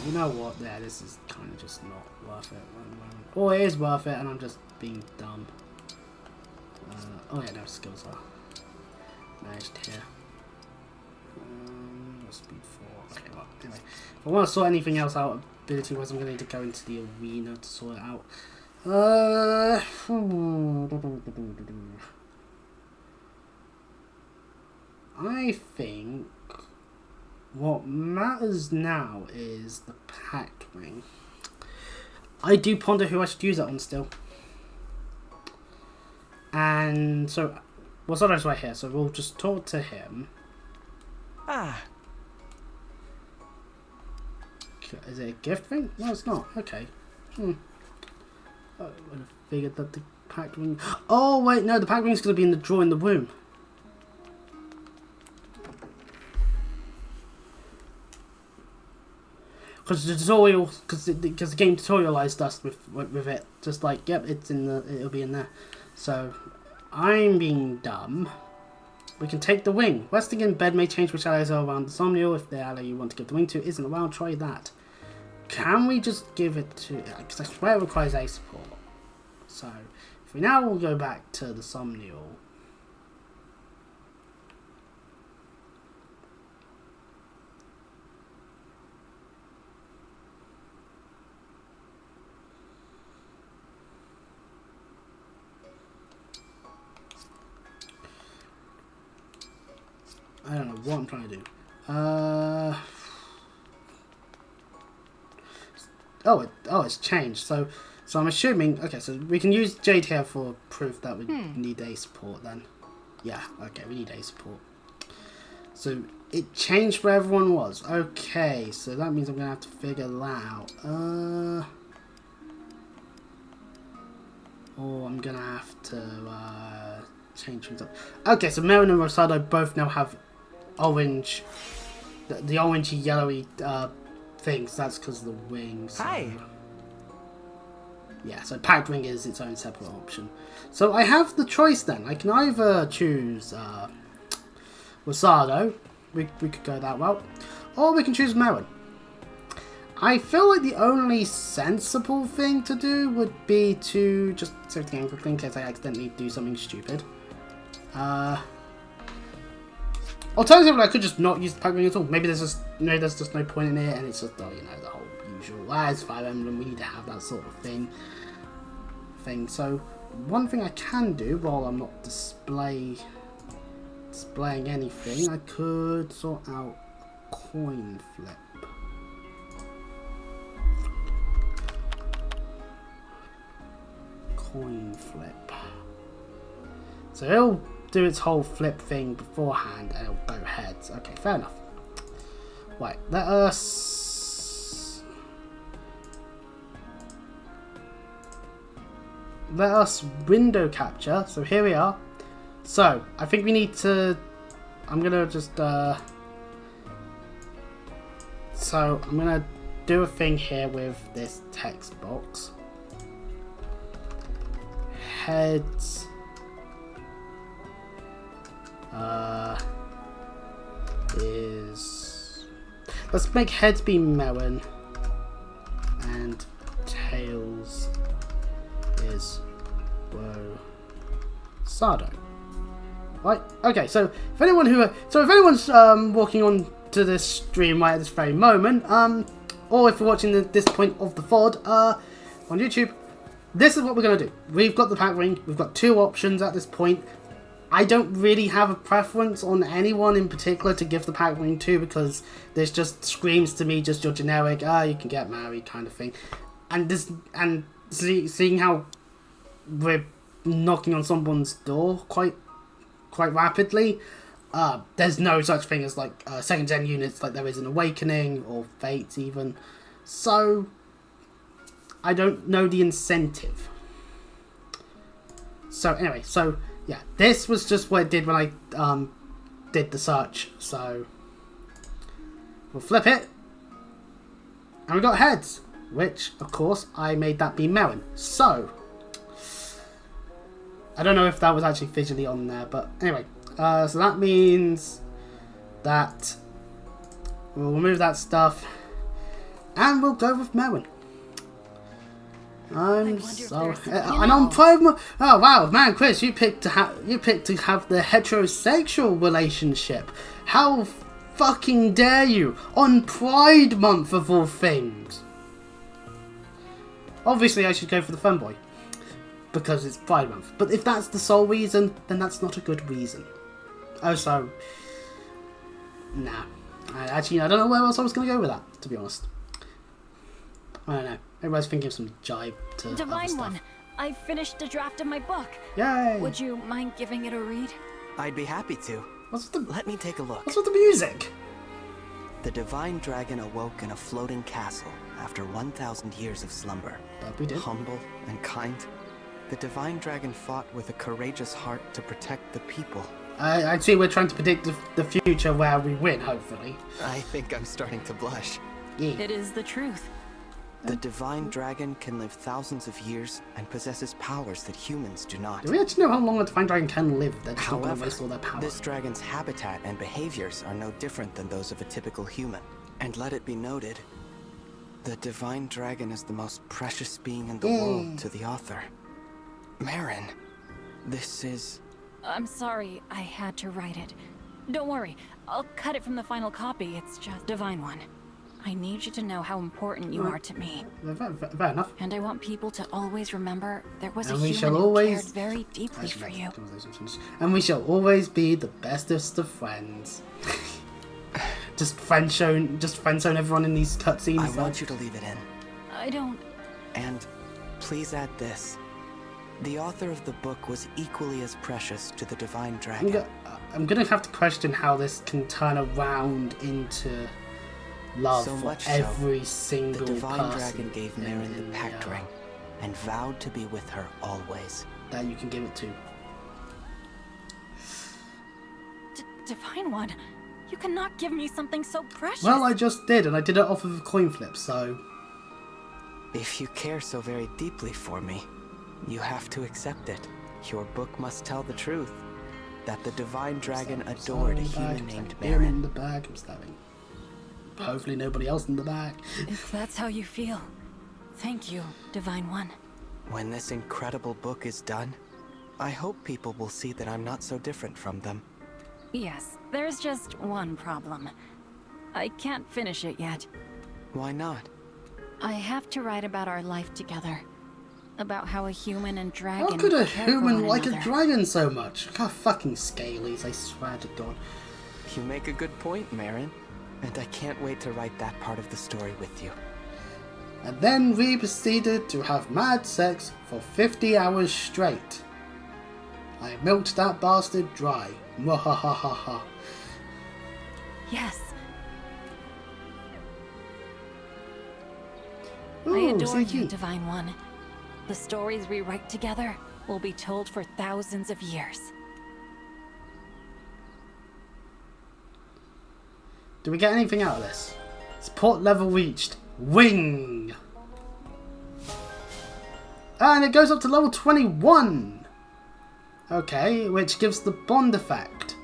You know what? Yeah, this is kind of just not worth it at the moment. Or it is worth it, and I'm just being dumb. Oh yeah, no, skills are managed here. Speed 4. Okay, well, anyway. If I want to sort anything else out ability-wise, I'm going to need to go into the arena to sort it out. I think what matters now is the pact ring. I do ponder who I should use that on still. And so, Wasado's right here, so we'll just talk to him. Is it a gift ring? No, it's not. Okay. I would have figured that the pact ring... Oh, wait, no, the pact ring is going to be in the drawer in the womb. Because the tutorial, because the game tutorialized us with it, just like, yep, it's in the, it'll be in there. So, I'm being dumb. We can take the wing. Resting in bed may change which allies are around the Somnial. If the ally you want to give the wing to isn't around, try that. Can we just give it to... Because I swear it requires A support. So, if we now will go back to the Somnial. I don't know what I'm trying to do. Oh, it's changed. So I'm assuming. Okay, so we can use Jade here for proof that we need A support. Then, yeah. Okay, we need A support. So it changed where everyone was. Okay, so that means I'm gonna have to figure that out. Or I'm gonna have to change things up. Okay, so Merrin and Rosado both now have orange, the orangey yellowy things. That's because of the wings. So. Hi. Yeah, so pact ring is its own separate option. So I have the choice then. I can either choose Rosado, we could go that route, or we can choose Merrin. I feel like the only sensible thing to do would be to just save the game quickly in case I accidentally do something stupid. Alternatively, I could just not use the pact ring at all. Maybe there's just no point in it, and it's just, oh, you know, the whole usual. It's Fire Emblem. We need to have that sort of thing. So one thing I can do while I'm not displaying anything, I could sort out a coin flip. Coin flip. So it'll do its whole flip thing beforehand and it'll go heads. Okay, fair enough. Right, let us window capture. So here we are. So I think we need to, I'm gonna just so I'm gonna do a thing here with this text box. Heads is, let's make heads be Merrin and tails is Rosado. Right, okay, so if anyone's walking on to this stream right at this very moment, or if you're watching this point of the VOD on YouTube, this is what we're going to do. We've got the pact ring. We've got 2 options at this point. I don't really have a preference on anyone in particular to give the pact ring to, because this just screams to me just your generic, you can get married kind of thing. And seeing how we're knocking on someone's door quite rapidly, there's no such thing as like second gen units like there is in Awakening or Fates even. So I don't know the incentive. So anyway, so yeah, this was just what it did when I did the search. So we'll flip it, and we got heads, which of course I made that be Merrin. So I don't know if that was actually visually on there, but anyway, so that means that we'll remove that stuff, and we'll go with Merrin. I'm so, and I'm proud. Oh wow, man, Chris, you picked to have the heterosexual relationship. How fucking dare you on Pride Month of all things? Obviously, I should go for the femboy because it's Pride Month. But if that's the sole reason, then that's not a good reason. Also, nah. I don't know where else I was going to go with that, to be honest. I don't know. Everybody's thinking of some jibe to Divine One, I finished a draft of my book. Yay! Would you mind giving it a read? I'd be happy to. Let me take a look. What's with the music? The divine dragon awoke in a floating castle after 1,000 years of slumber. We did. Humble and kind, the divine dragon fought with a courageous heart to protect the people. I see we're trying to predict the future where we win, hopefully. I think I'm starting to blush. Yeah. It is the truth. The divine dragon can live thousands of years and possesses powers that humans do not. Do we actually know how long a divine dragon can live? They're just not going to However, waste all their power. this dragon's habitat and behaviors are no different than those of a typical human. And let it be noted, the divine dragon is the most precious being in the world to the author. Merrin, this is... I'm sorry, I had to write it. Don't worry, I'll cut it from the final copy. It's just Divine One. I need you to know how important you are to me. Fair enough. And I want people to always remember there was and a we human shall who always cared very deeply for you. And we shall always be the bestest of friends. just friend zone everyone in these cutscenes. I want you to leave it in. I don't... And please add this. The author of the book was equally as precious to the divine dragon. I'm gonna have to question how this can turn around into love so for every so, single the divine person dragon gave Merrin the pact ring and vowed to be with her always. That you can give it to. Divine One, you cannot give me something so precious. Well, I just did, and I did it off of a coin flip, so... If you care so very deeply for me, you have to accept it. Your book must tell the truth. That the divine dragon adored a human named Merrin. In the bag, I'm stabbing. Hopefully nobody else in the bag. If that's how you feel, thank you, Divine One. When this incredible book is done, I hope people will see that I'm not so different from them. Yes, there's just one problem. I can't finish it yet. Why not? I have to write about our life together. About how a human and dragon. How could a care for human one like another. a dragon so much? How fucking scalies, I swear to God. You make a good point, Merrin. And I can't wait to write that part of the story with you. And then we proceeded to have mad sex for 50 hours straight. I milked that bastard dry. Mwahahaha. Yes. Ooh, I adore CG. you, Divine One. The stories we write together will be told for thousands of years. Do we get anything out of this? Support level reached. Wing! And it goes up to level 21! Okay, which gives the bond effect.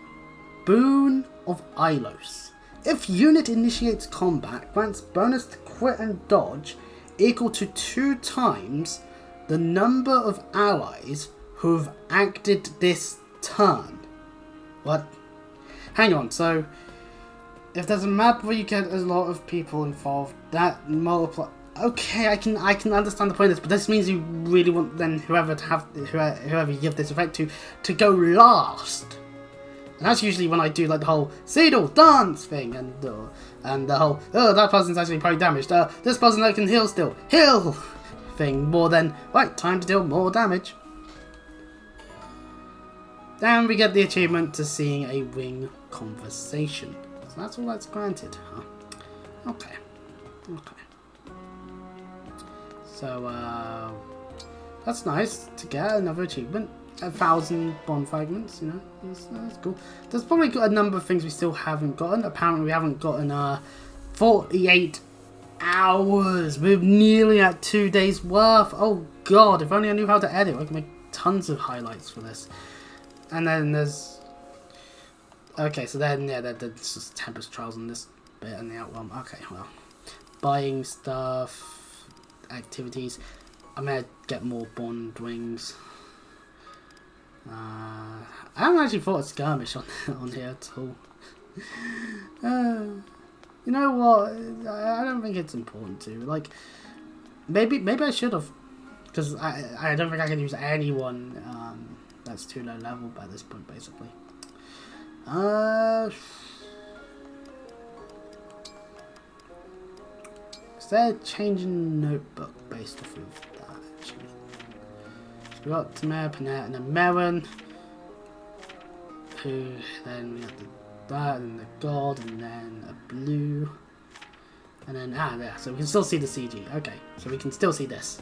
Boon of Ilos. If unit initiates combat, grants bonus to crit and dodge equal to 2 times the number of allies who have acted this turn. What? Hang on, so... If there's a map where you get a lot of people involved, that multiply... okay, I can understand the point of this, but this means you really want then whoever you give this effect to go last. And that's usually when I do like the whole Seedle dance thing and the whole that person's actually probably damaged. This person that can heal still heal thing more than right time to deal more damage. Then we get the achievement to seeing a wing conversation. So that's all that's granted, huh? Okay. So, that's nice to get another achievement. 1,000 bond fragments, you know, that's cool. There's probably got a number of things we still haven't gotten. Apparently we haven't gotten 48 hours. We're nearly at 2 days worth. Oh god, if only I knew how to edit. I could make tons of highlights for this. And then there's... Okay, so then, yeah, there's just Tempest Trials in this bit and the Outrealm. Okay, well. Buying stuff... activities. I'm gonna get more bond wings. I haven't actually thought of skirmish on here at all. You know what? I don't think it's important to. Like, maybe I should have, because I don't think I can use anyone that's too low level by this point, basically. Is there changing notebook based off of that, actually? So we got Tamara, Panette, and a Merrin. Who, then we got that, and the gold, and then a blue. And then, there. So we can still see the CG. Okay, so we can still see this.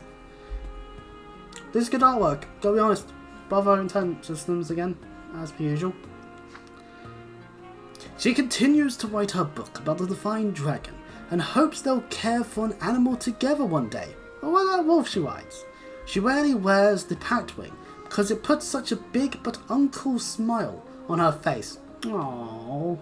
This is good artwork, gotta be honest. Bravo Intent Systems again, as per usual. She continues to write her book about the Divine Dragon and hopes they'll care for an animal together one day. Or well, that wolf, she writes. She rarely wears the pact wing because it puts such a big but uncool smile on her face. Aww.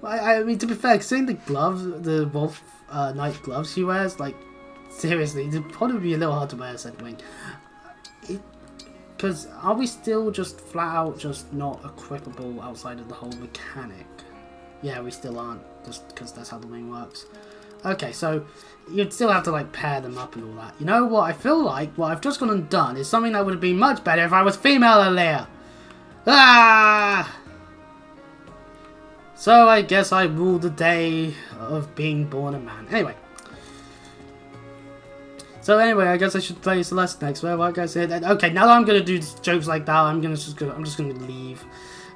I mean, to be fair, seeing the gloves, the wolf knight gloves she wears, like, seriously, it'd probably be a little hard to wear said wing. Because are we still just flat out just not equipable outside of the whole mechanic? Yeah, we still aren't, just because that's how the wing works. Okay, so you'd still have to like pair them up and all that. You know what? I feel like what I've just gone and done is something that would have been much better if I was female earlier. Ah! So I guess I ruled the day of being born a man. Anyway. So anyway, I guess I should play Celeste next. Well, like I said, okay, now that I'm gonna do jokes like that, I'm just gonna leave.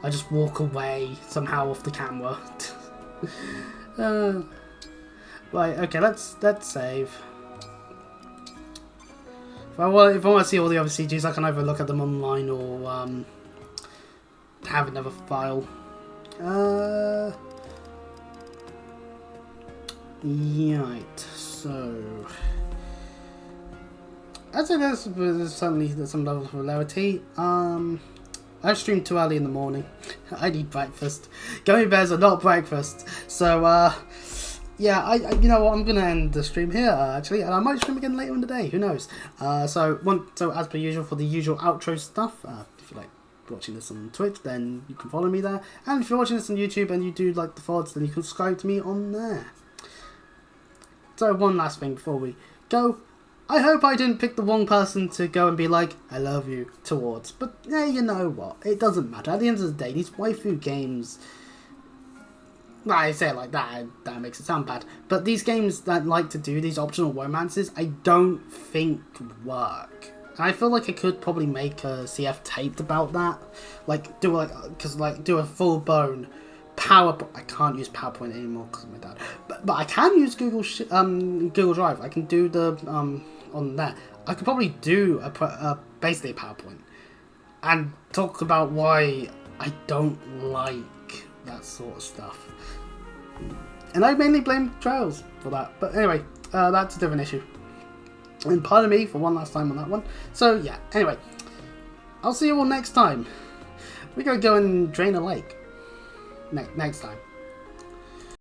I just walk away somehow off the camera. Right, okay, let's save. If I want to see all the other CGs, I can either look at them online or have another file. Right, so I'd say there's certainly some level of hilarity. I've streamed too early in the morning. I need breakfast. Gummy bears are not breakfast. So, yeah, you know what, I'm going to end the stream here, actually. And I might stream again later in the day, who knows. So as per usual, for the usual outro stuff, if you like watching this on Twitch, then you can follow me there. And if you're watching this on YouTube and you do like the VODs, then you can subscribe to me on there. So, one last thing before we go. I hope I didn't pick the wrong person to go and be like, I love you, towards. But, yeah, you know what? It doesn't matter. At the end of the day, these waifu games... Well, I say it like that, that makes it sound bad. But these games that like to do these optional romances, I don't think work. And I feel like I could probably make a CF taped about that. Like, do a full-blown PowerPoint. I can't use PowerPoint anymore because of my dad. But I can use Google Drive. I can do the... on there. I could probably do basically a PowerPoint and talk about why I don't like that sort of stuff. And I mainly blame Trails for that. But anyway, that's a different issue. And pardon me for one last time on that one. So yeah, anyway, I'll see you all next time. We're going to go and drain a lake. Next time.